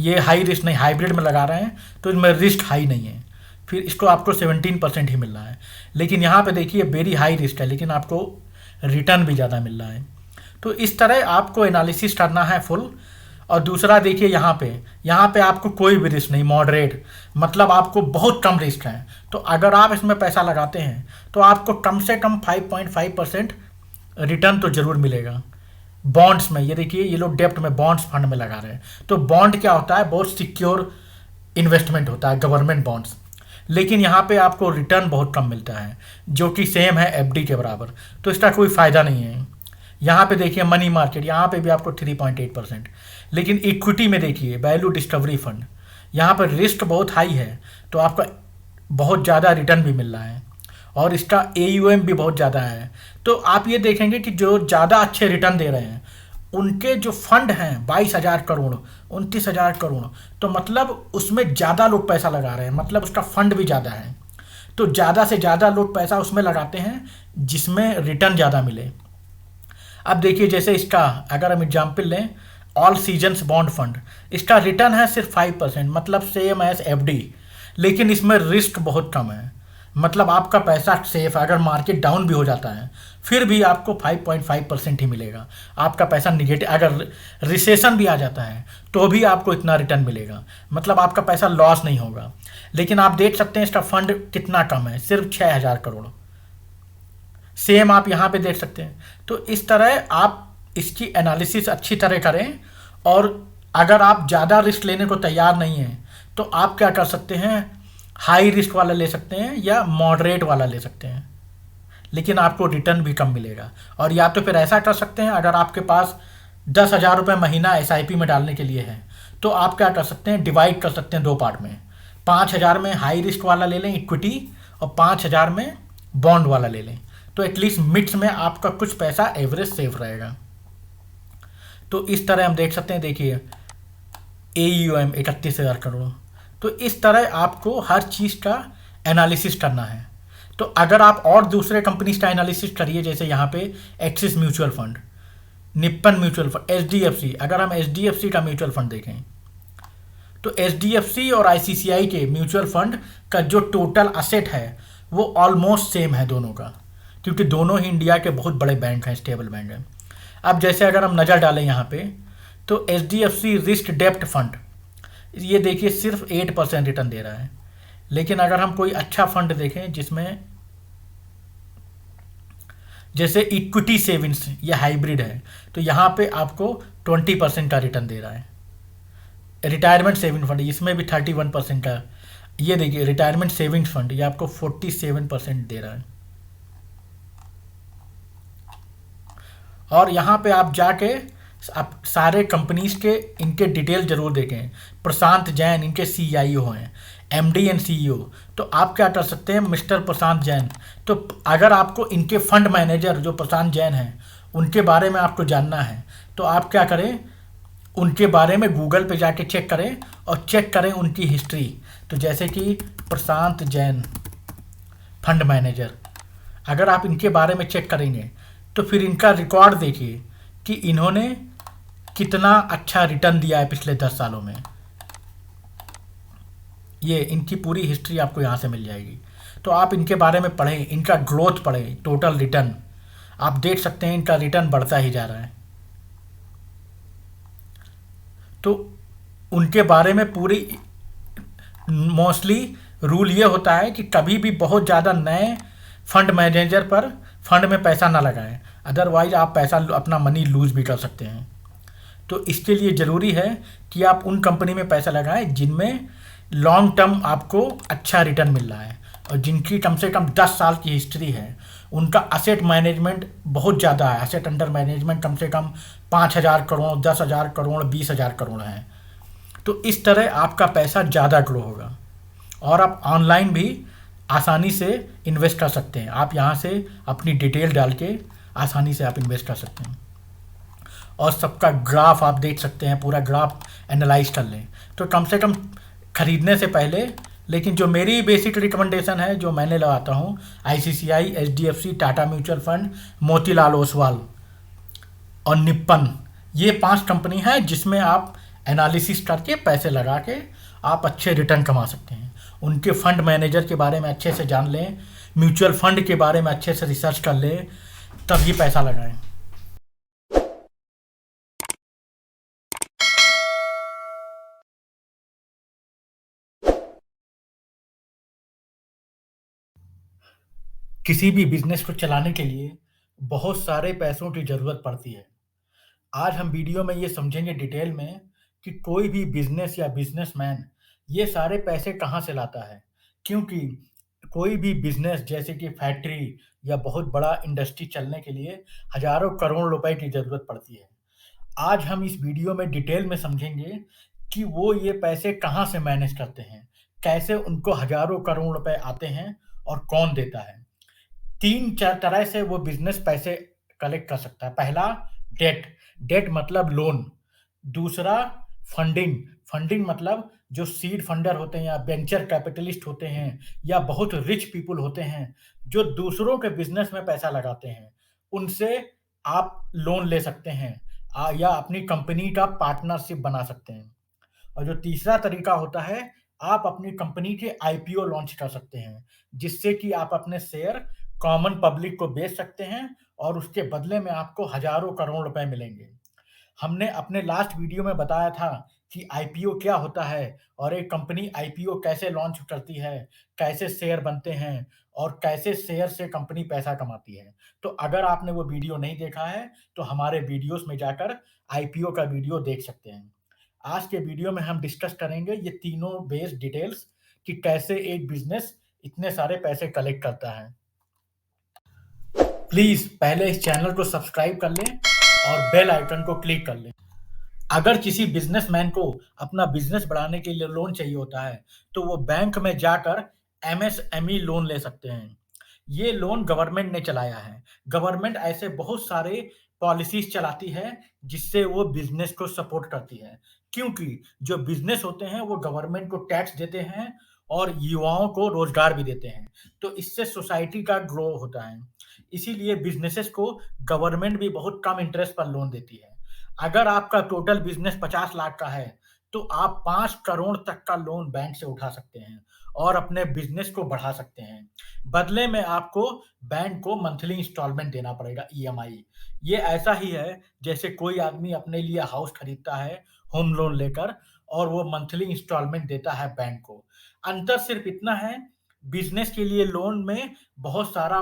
ये हाई रिस्क नहीं, हाइब्रिड में लगा रहे हैं, तो इसमें रिस्क हाई नहीं है, फिर इसको आपको 17% ही मिल रहा है। लेकिन यहाँ पे देखिए वेरी हाई रिस्क है, लेकिन आपको रिटर्न भी ज़्यादा मिल रहा है। तो इस तरह आपको एनालिसिस करना है फुल। और दूसरा देखिए यहाँ पे आपको कोई भी रिस्क नहीं, मॉडरेट, मतलब आपको बहुत कम रिस्क है। तो अगर आप इसमें पैसा लगाते हैं तो आपको कम से कम 5.5% रिटर्न तो ज़रूर मिलेगा। बॉन्ड्स में ये देखिए, ये लोग डेप्ट में बॉन्ड्स फंड में लगा रहे हैं। तो बॉन्ड क्या होता है, बहुत सिक्योर इन्वेस्टमेंट होता है, गवर्नमेंट बॉन्ड्स। लेकिन यहाँ पे आपको रिटर्न बहुत कम मिलता है, जो कि सेम है FD के बराबर। तो इसका कोई फ़ायदा नहीं है। यहाँ पे देखिए मनी मार्केट, यहाँ पे भी आपको 3.8%। लेकिन इक्विटी में देखिए वैल्यू डिस्कवरी फंड, यहाँ पर रिस्क बहुत हाई है, तो आपका बहुत ज़्यादा रिटर्न भी मिल रहा है और इसका AUM भी बहुत ज़्यादा है। तो आप ये देखेंगे कि जो ज़्यादा अच्छे रिटर्न दे रहे हैं उनके जो फंड हैं 22,000 करोड़, 29,000 करोड़, तो मतलब उसमें ज़्यादा लोग पैसा लगा रहे हैं, मतलब उसका फंड भी ज़्यादा है। तो ज़्यादा से ज़्यादा लोग पैसा उसमें लगाते हैं जिसमें रिटर्न ज़्यादा मिले। अब देखिए जैसे इसका अगर हम एग्जाम्पल लें, ऑल सीजन्स बॉन्ड फंड, इसका रिटर्न है सिर्फ 5%, मतलब सेम एज FD, लेकिन इसमें रिस्क बहुत कम है। मतलब आपका पैसा सेफ है, अगर मार्केट डाउन भी हो जाता है फिर भी आपको 5.5% ही मिलेगा। आपका पैसा निगेटिव, अगर रिसेशन भी आ जाता है तो भी आपको इतना रिटर्न मिलेगा, मतलब आपका पैसा लॉस नहीं होगा। लेकिन आप देख सकते हैं इसका फंड कितना कम है, सिर्फ 6,000 करोड़। सेम आप यहाँ पे देख सकते हैं। तो इस तरह आप इसकी एनालिसिस अच्छी तरह करें। और अगर आप ज़्यादा रिस्क लेने को तैयार नहीं हैं तो आप क्या कर सकते हैं, हाई रिस्क वाला ले सकते हैं या मॉडरेट वाला ले सकते हैं, लेकिन आपको रिटर्न भी कम मिलेगा। और या तो फिर ऐसा कर सकते हैं, अगर आपके पास 10,000 रुपये महीना SIP में डालने के लिए है तो आप क्या कर सकते हैं, डिवाइड कर सकते हैं 2 पार्ट में। 5,000 में हाई रिस्क वाला ले लें इक्विटी, और 5,000 में बॉन्ड वाला ले लें। तो एटलीस्ट मिड्स में आपका कुछ पैसा एवरेज सेफ रहेगा। तो इस तरह हम देख सकते हैं, देखिए AUM 31,000 करोड़। तो इस तरह आपको हर चीज़ का एनालिसिस करना है। तो अगर आप और दूसरे कंपनीज का एनालिसिस करिए, जैसे यहाँ पे axis mutual fund, Nippon mutual fund, HDFC, अगर हम HDFC का म्यूचुअल फंड देखें तो HDFC और ICICI के म्यूचुअल फंड का जो टोटल असेट है वो ऑलमोस्ट सेम है दोनों का, क्योंकि दोनों ही इंडिया के बहुत बड़े बैंक हैं, स्टेबल बैंक हैं। अब जैसे अगर हम नज़र डालें यहाँ पे, तो HDFC रिस्क डेप्ट फंड, ये देखिए सिर्फ 8% रिटर्न दे रहा है। लेकिन अगर हम कोई अच्छा फंड देखें जिसमें जैसे इक्विटी सेविंग्स या हाइब्रिड है, तो यहाँ पे आपको 20% का रिटर्न दे रहा है। रिटायरमेंट सेविंग फंड इसमें भी 31% का। ये देखिए रिटायरमेंट सेविंग्स फंड ये आपको 47% दे रहा है। और यहाँ पे आप जाके आप सारे कंपनीज के इनके डिटेल जरूर देखें। प्रशांत जैन इनके सीईओ हैं, एमडी एंड सीईओ। तो आप क्या कर सकते हैं, मिस्टर प्रशांत जैन, तो अगर आपको इनके फंड मैनेजर जो प्रशांत जैन हैं उनके बारे में आपको जानना है, तो आप क्या करें, उनके बारे में गूगल पे जाके चेक करें और चेक करें उनकी हिस्ट्री। तो जैसे कि प्रशांत जैन फंड मैनेजर, अगर आप इनके बारे में चेक करेंगे तो फिर इनका रिकॉर्ड देखिए कि इन्होंने कितना अच्छा रिटर्न दिया है पिछले 10 सालों में। ये इनकी पूरी हिस्ट्री आपको यहाँ से मिल जाएगी। तो आप इनके बारे में पढ़ें, इनका ग्रोथ पढ़ें, टोटल रिटर्न आप देख सकते हैं इनका रिटर्न बढ़ता ही जा रहा है। तो उनके बारे में पूरी मोस्टली रूल ये होता है कि कभी भी बहुत ज़्यादा नए फंड मैनेजर पर फंड में पैसा ना लगाएं, अदरवाइज आप पैसा अपना मनी लूज भी कर सकते हैं। तो इसके लिए ज़रूरी है कि आप उन कंपनी में पैसा लगाएं जिनमें लॉन्ग टर्म आपको अच्छा रिटर्न मिल रहा है और जिनकी कम से कम 10 साल की हिस्ट्री है। उनका असेट मैनेजमेंट बहुत ज़्यादा है, असेट अंडर मैनेजमेंट कम से कम 5,000 करोड़, 10,000 करोड़, 20,000 करोड़ है। तो इस तरह आपका पैसा ज़्यादा ग्रो होगा और आप ऑनलाइन भी आसानी से इन्वेस्ट कर सकते हैं। आप यहाँ से अपनी डिटेल डाल के आसानी से आप इन्वेस्ट कर सकते हैं और सबका ग्राफ आप देख सकते हैं, पूरा ग्राफ एनालाइज कर लें। तो कम से कम खरीदने से पहले, लेकिन जो मेरी बेसिक रिकमेंडेशन है जो मैंने लगाता हूँ, ICCI, HDFC, Tata mutual fund, Motilal Oswal और निप्पन, ये 5 कंपनी है जिसमें आप एनालिसिस करके पैसे लगा के आप अच्छे रिटर्न कमा सकते हैं। उनके फंड मैनेजर के बारे में अच्छे से जान लें, म्यूचुअल फंड के बारे में अच्छे से रिसर्च कर लें, तभी पैसा लगाएं। किसी भी बिजनेस को चलाने के लिए बहुत सारे पैसों की ज़रूरत पड़ती है। आज हम वीडियो में ये समझेंगे डिटेल में कि कोई भी बिजनेस या बिजनेसमैन ये सारे पैसे कहाँ से लाता है। क्योंकि कोई भी बिजनेस जैसे कि फैक्ट्री या बहुत बड़ा इंडस्ट्री चलने के लिए हज़ारों करोड़ रुपए की ज़रूरत पड़ती है। आज हम इस वीडियो में डिटेल में समझेंगे कि वो ये पैसे कहाँ से मैनेज करते हैं, कैसे उनको हज़ारों करोड़ रुपए आते हैं और कौन देता है। 3-4 तरह से वो बिज़नेस पैसे कलेक्ट कर सकता है। पहला डेट, डेट मतलब लोन। दूसरा फंडिंग, फंडिंग मतलब जो सीड फंडर होते हैं या वेंचर कैपिटलिस्ट होते हैं या बहुत रिच पीपल होते हैं, जो दूसरों के बिज़नेस में पैसा लगाते हैं, उनसे आप लोन ले सकते हैं या अपनी कंपनी का पार्टनरशिप बना सकते हैं। और जो तीसरा तरीका होता है, आप अपनी कंपनी के आईपीओ लॉन्च कर सकते हैं, जिससे कि आप अपने शेयर कॉमन पब्लिक को बेच सकते हैं और उसके बदले में आपको हज़ारों करोड़ रुपए मिलेंगे। हमने अपने लास्ट वीडियो में बताया था कि आईपीओ क्या होता है और एक कंपनी आईपीओ कैसे लॉन्च करती है, कैसे शेयर बनते हैं और कैसे शेयर से कंपनी पैसा कमाती है। तो अगर आपने वो वीडियो नहीं देखा है, तो हमारे वीडियोज़ में जाकर आईपीओ का वीडियो देख सकते हैं। आज के वीडियो में हम डिस्कस करेंगे ये तीनों बेस डिटेल्स कि कैसे एक बिज़नेस इतने सारे पैसे कलेक्ट करता है। प्लीज़ पहले इस चैनल को सब्सक्राइब कर लें और बेल आइकन को क्लिक कर लें। अगर किसी बिज़नेसमैन को अपना बिज़नेस बढ़ाने के लिए लोन चाहिए होता है, तो वो बैंक में जाकर एमएसएमई लोन ले सकते हैं। ये लोन गवर्नमेंट ने चलाया है। गवर्नमेंट ऐसे बहुत सारे पॉलिसीज़ चलाती है, जिससे वो बिज़नेस को सपोर्ट करती है। क्योंकि जो बिज़नेस होते हैं, वो गवर्नमेंट को टैक्स देते हैं और युवाओं को रोज़गार भी देते हैं। तो इससे सोसाइटी का ग्रो होता है। इसीलिए बिज़नेसेस को गवर्नमेंट भी बहुत कम इंटरेस्ट पर लोन देती है। अगर आपका टोटल बिज़नेस 50 लाख का है, तो आप 5 करोड़ तक का लोन बैंक से उठा सकते हैं और अपने बिज़नेस को बढ़ा सकते हैं। बदले में आपको बैंक को मंथली इंस्टॉलमेंट देना पड़ेगा, ईएमआई। ये ऐसा ही है जैसे कोई आदमी अपने लिए हाउस खरीदता है होम लोन लेकर और वो मंथली इंस्टॉलमेंट देता है बैंक को। अंतर सिर्फ़ इतना है, बिज़नेस के लिए लोन में बहुत सारा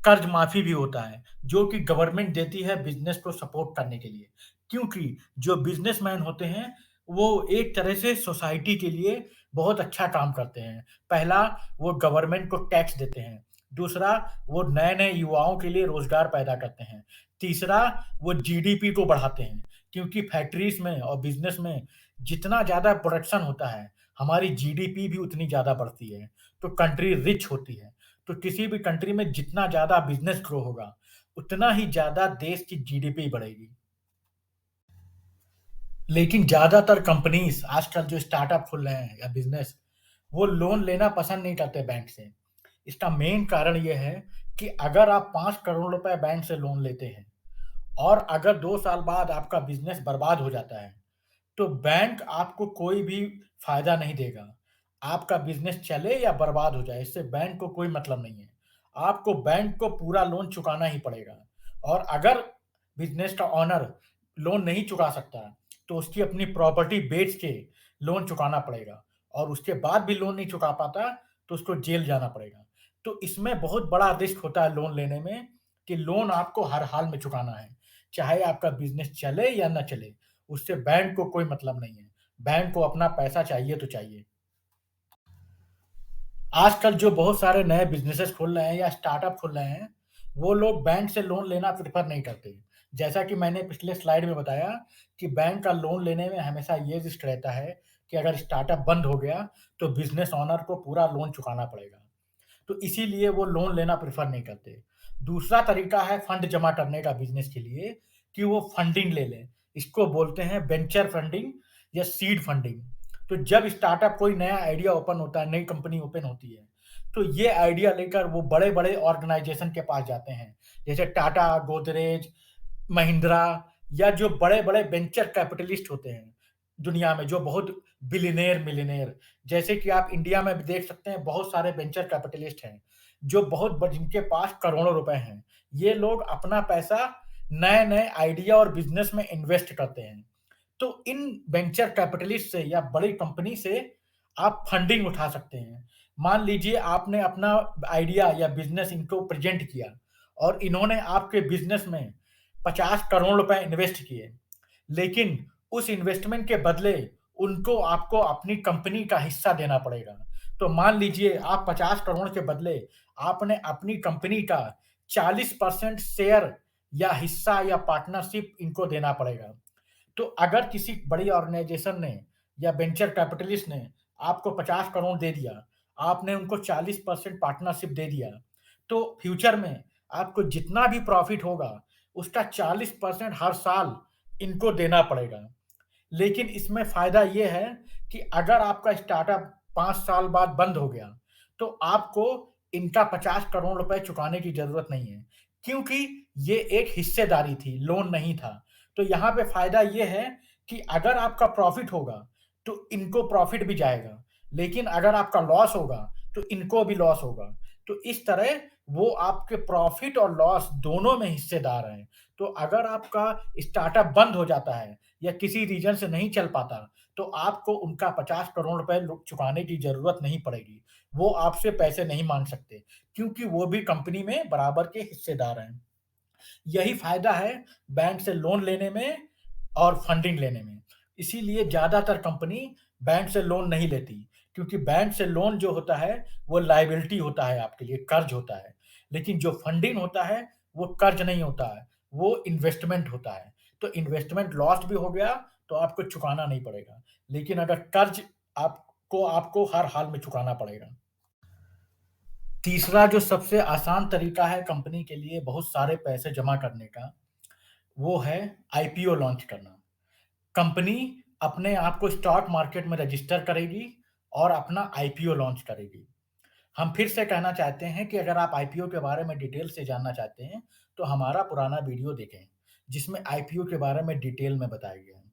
कर्ज़ माफ़ी भी होता है, जो कि गवर्नमेंट देती है बिज़नेस को सपोर्ट करने के लिए। क्योंकि जो बिज़नेसमैन होते हैं, वो एक तरह से सोसाइटी के लिए बहुत अच्छा काम करते हैं। पहला, वो गवर्नमेंट को टैक्स देते हैं। दूसरा, वो नए-नए युवाओं के लिए रोज़गार पैदा करते हैं। तीसरा, वो जीडीपी को बढ़ाते हैं, क्योंकि फैक्ट्रीज़ में और बिज़नेस में जितना ज़्यादा प्रोडक्शन होता है, हमारी जीडीपी भी उतनी ज़्यादा बढ़ती है, तो कंट्री रिच होती है। तो किसी भी कंट्री में जितना ज़्यादा बिज़नेस ग्रो होगा, उतना ही ज़्यादा देश की जीडीपी बढ़ेगी। लेकिन ज़्यादातर कंपनीज़ आजकल जो स्टार्टअप खुल रहे हैं या बिज़नेस, वो लोन लेना पसंद नहीं करते बैंक से। इसका मेन कारण ये है कि अगर आप 5 करोड़ रुपए बैंक से लोन लेते हैं और अगर 2 साल बाद आपका बिज़नेस बर्बाद हो जाता है, तो बैंक आपको कोई भी फ़ायदा नहीं देगा। आपका बिज़नेस चले या बर्बाद हो जाए, इससे बैंक को कोई मतलब नहीं है। आपको बैंक को पूरा लोन चुकाना ही पड़ेगा और अगर बिज़नेस का ओनर लोन नहीं चुका सकता, तो उसकी अपनी प्रॉपर्टी बेच के लोन चुकाना पड़ेगा और उसके बाद भी लोन नहीं चुका पाता, तो उसको जेल जाना पड़ेगा। तो इसमें बहुत बड़ा रिस्क होता है लोन लेने में कि लोन आपको हर हाल में चुकाना है, चाहे आपका बिज़नेस चले या ना चले। उससे बैंक को कोई मतलब नहीं है। बैंक को अपना पैसा चाहिए तो चाहिए। आजकल जो बहुत सारे नए बिज़नेसेस खुल रहे हैं या स्टार्टअप खुल रहे हैं, वो लोग बैंक से लोन लेना प्रेफ़र नहीं करते। जैसा कि मैंने पिछले स्लाइड में बताया कि बैंक का लोन लेने में हमेशा ये रिस्क रहता है कि अगर स्टार्टअप बंद हो गया, तो बिज़नेस ओनर को पूरा लोन चुकाना पड़ेगा। तो इसीलिए वो लोन लेना प्रेफ़र नहीं करते। दूसरा तरीका है फंड जमा करने का बिज़नेस के लिए कि वो फंडिंग ले लें। इसको बोलते हैं वेंचर फंडिंग या सीड फंडिंग। तो जब स्टार्टअप कोई नया आइडिया ओपन होता है, नई कंपनी ओपन होती है, तो ये आइडिया लेकर वो बड़े-बड़े ऑर्गनाइज़ेशन के पास जाते हैं। जैसे टाटा, गोदरेज, महिंद्रा या जो बड़े-बड़े वेंचर कैपिटलिस्ट होते हैं, दुनिया में जो बहुत बिलियनेयर, मिलियनेयर जैसे कि आप इंडिया में भी देख सकते हैं बहुत सारे वेंचर कैपिटलिस्ट हैं, जो बहुत ब जिनके पास करोड़ों रुपए हैं। ये लोग अपना पैसा नए-नए आइडिया और बिज़नेस में इन्वेस्ट करते हैं। तो इन वेंचर कैपिटलिस्ट से या बड़ी कंपनी से आप फंडिंग उठा सकते हैं। मान लीजिए आपने अपना आइडिया या बिज़नेस इनको प्रेज़ेंट किया और इन्होंने आपके बिज़नेस में 50 करोड़ रुपए इन्वेस्ट किए। लेकिन उस इन्वेस्टमेंट के बदले उनको आपको अपनी कंपनी का हिस्सा देना पड़ेगा। तो मान लीजिए आप 50 करोड़ के बदले आपने अपनी कंपनी का 40% शेयर या हिस्सा या पार्टनरशिप इनको देना पड़ेगा। तो अगर किसी बड़ी ऑर्गेनाइज़ेशन ने या वेंचर कैपिटलिस्ट ने आपको 50 करोड़ दे दिया, आपने उनको 40% पार्टनरशिप दे दिया, तो फ्यूचर में आपको जितना भी प्रॉफ़िट होगा, उसका 40% हर साल इनको देना पड़ेगा। लेकिन इसमें फ़ायदा ये है कि अगर आपका स्टार्टअप 5 साल बाद बंद हो गया, तो आपको इनका 50 करोड़ रुपए चुकाने की ज़रूरत नहीं है, क्योंकि ये एक हिस्सेदारी थी, लोन नहीं था। तो यहाँ पे फ़ायदा ये है कि अगर आपका प्रॉफ़िट होगा, तो इनको प्रॉफ़िट भी जाएगा, लेकिन अगर आपका लॉस होगा, तो इनको भी लॉस होगा। तो इस तरह वो आपके प्रॉफ़िट और लॉस दोनों में हिस्सेदार हैं। तो अगर आपका स्टार्टअप बंद हो जाता है या किसी रीज़न से नहीं चल पाता, तो आपको उनका 50 करोड़ रुपए चुकाने की ज़रूरत नहीं पड़ेगी। वो आपसे पैसे नहीं माँग सकते, क्योंकि वो भी कंपनी में बराबर के हिस्सेदार हैं। यही फ़ायदा है बैंक से लोन लेने में और फंडिंग लेने में। इसीलिए ज़्यादातर कंपनी बैंक से लोन नहीं लेती, क्योंकि बैंक से लोन जो होता है, वो लायबिलिटी होता है आपके लिए, कर्ज़ होता है। लेकिन जो फंडिंग होता है, वो कर्ज़ नहीं होता है, वो इन्वेस्टमेंट होता है। तो इन्वेस्टमेंट लॉस्ट भी हो गया, तो आपको चुकाना नहीं पड़ेगा। लेकिन अगर कर्ज़ आपको आपको हर हाल में चुकाना पड़ेगा। तीसरा जो सबसे आसान तरीका है कंपनी के लिए बहुत सारे पैसे जमा करने का, वो है आईपीओ लॉन्च करना। कंपनी अपने आप को स्टॉक मार्केट में रजिस्टर करेगी और अपना आईपीओ लॉन्च करेगी। हम फिर से कहना चाहते हैं कि अगर आप आईपीओ के बारे में डिटेल से जानना चाहते हैं, तो हमारा पुराना वीडियो देखें, जिसमें आईपीओ के बारे में डिटेल में बताया गया है।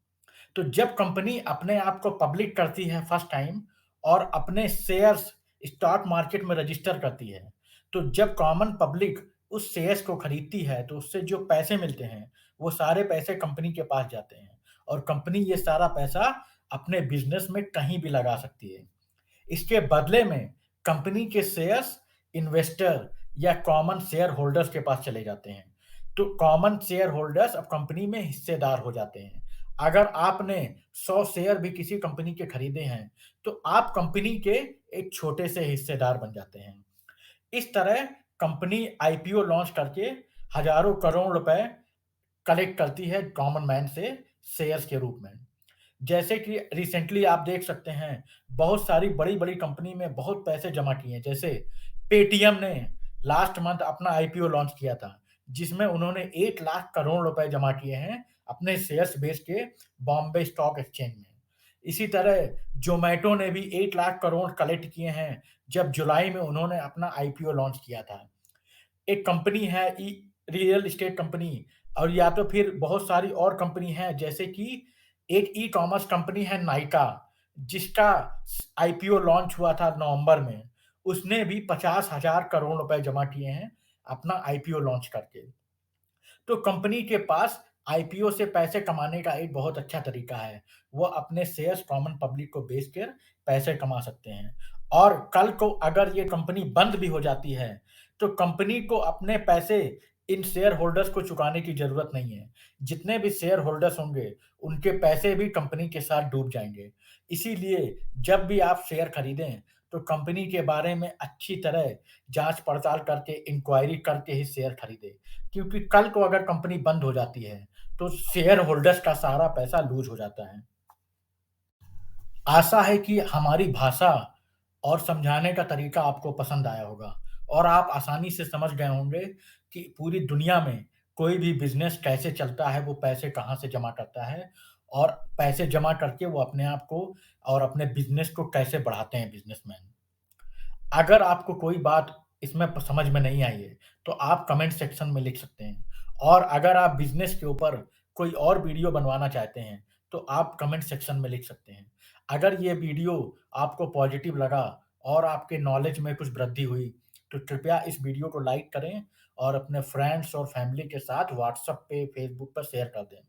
तो जब कंपनी अपने आप को पब्लिक करती है फर्स्ट टाइम और अपने शेयर्स स्टॉक मार्केट में रजिस्टर करती है, तो जब कॉमन पब्लिक उस शेयर्स को खरीदती है, तो उससे जो पैसे मिलते हैं, वो सारे पैसे कंपनी के पास जाते हैं और कंपनी ये सारा पैसा अपने बिज़नेस में कहीं भी लगा सकती है। इसके बदले में कंपनी के शेयर्स इन्वेस्टर या कॉमन शेयर होल्डर्स के पास चले जाते हैं। तो कॉमन शेयर होल्डर्स अब कंपनी में हिस्सेदार हो जाते हैं। अगर आपने 100 शेयर भी किसी कंपनी के खरीदे हैं, तो आप कंपनी के एक छोटे से हिस्सेदार बन जाते हैं। इस तरह कंपनी आईपीओ लॉन्च करके हज़ारों करोड़ रुपए कलेक्ट करती है कॉमन मैन से शेयर्स के रूप में। जैसे कि रिसेंटली आप देख सकते हैं, बहुत सारी बड़ी-बड़ी कंपनी में बहुत पैसे जमा किए हैं। जैसे पेटीएम ने लास्ट मंथ अपना आईपीओ लॉन्च किया था, जिसमें उन्होंने 1 लाख करोड़ रुपए जमा किए हैं अपने शेयर्स बेच के बॉम्बे स्टॉक एक्सचेंज में। इसी तरह ज़ोमैटो ने भी 1 लाख करोड़ कलेक्ट किए हैं, जब जुलाई में उन्होंने अपना आईपीओ लॉन्च किया था। एक कंपनी है रियल एस्टेट कंपनी और या तो फिर बहुत सारी और कंपनी हैं जैसे कि एक ई-कॉमर्स कंपनी है नायका जिसका आईपीओ लॉन्च हुआ था नवंबर में। उसने भी 50,000 करोड़ रुपए जमा किए हैं अपना आईपीओ लॉन्च करके। तो कंपनी के पास आईपीओ से पैसे कमाने का एक बहुत अच्छा तरीका है। वो अपने शेयर्स कॉमन पब्लिक को बेचकर पैसे कमा सकते हैं और कल को अगर ये कंपनी बंद भी हो जाती है, तो कंपनी को अपने पैसे इन शेयर होल्डर्स को चुकाने की ज़रूरत नहीं है। जितने भी शेयर होल्डर्स होंगे, उनके पैसे भी कंपनी के साथ डूब जाएँगे। इसीलिए जब भी आप शेयर खरीदें, तो कंपनी के बारे में अच्छी तरह जाँच-पड़ताल करके, इंक्वायरी करके ही शेयर खरीदें। क्योंकि कल को अगर कंपनी बंद हो जाती है, तो शेयर होल्डर्स का सारा पैसा लूज़ हो जाता है। आशा है कि हमारी भाषा और समझाने का तरीका आपको पसंद आया होगा और आप आसानी से समझ गए होंगे कि पूरी दुनिया में कोई भी बिज़नेस कैसे चलता है, वो पैसे कहाँ से जमा करता है और पैसे जमा करके वो अपने आप को और अपने बिज़नेस को कैसे बढ़ाते हैं बिज़नेसमैन। अगर आपको कोई बात इसमें समझ में नहीं आई है, तो आप कमेंट सेक्शन में लिख सकते हैं और अगर आप बिज़नेस के ऊपर कोई और वीडियो बनवाना चाहते हैं, तो आप कमेंट सेक्शन में लिख सकते हैं। अगर ये वीडियो आपको पॉज़िटिव लगा और आपके नॉलेज में कुछ वृद्धि हुई, तो कृपया इस वीडियो को लाइक करें और अपने फ्रेंड्स और फैमिली के साथ व्हाट्सएप पे, फेसबुक पर शेयर कर दें।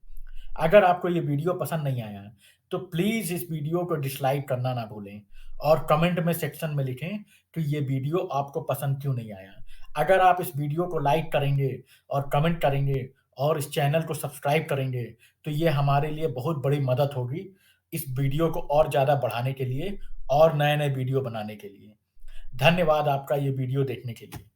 अगर आपको ये वीडियो पसंद नहीं आया है, तो प्लीज़ इस वीडियो को डिसलाइक करना ना भूलें और कमेंट में सेक्शन में लिखें कि ये वीडियो आपको पसंद क्यों नहीं आया। अगर आप इस वीडियो को लाइक करेंगे और कमेंट करेंगे और इस चैनल को सब्सक्राइब करेंगे, तो ये हमारे लिए बहुत बड़ी मदद होगी, इस वीडियो को और ज़्यादा बढ़ाने के लिए और नए-नए वीडियो बनाने के लिए। धन्यवाद आपका ये वीडियो देखने के लिए।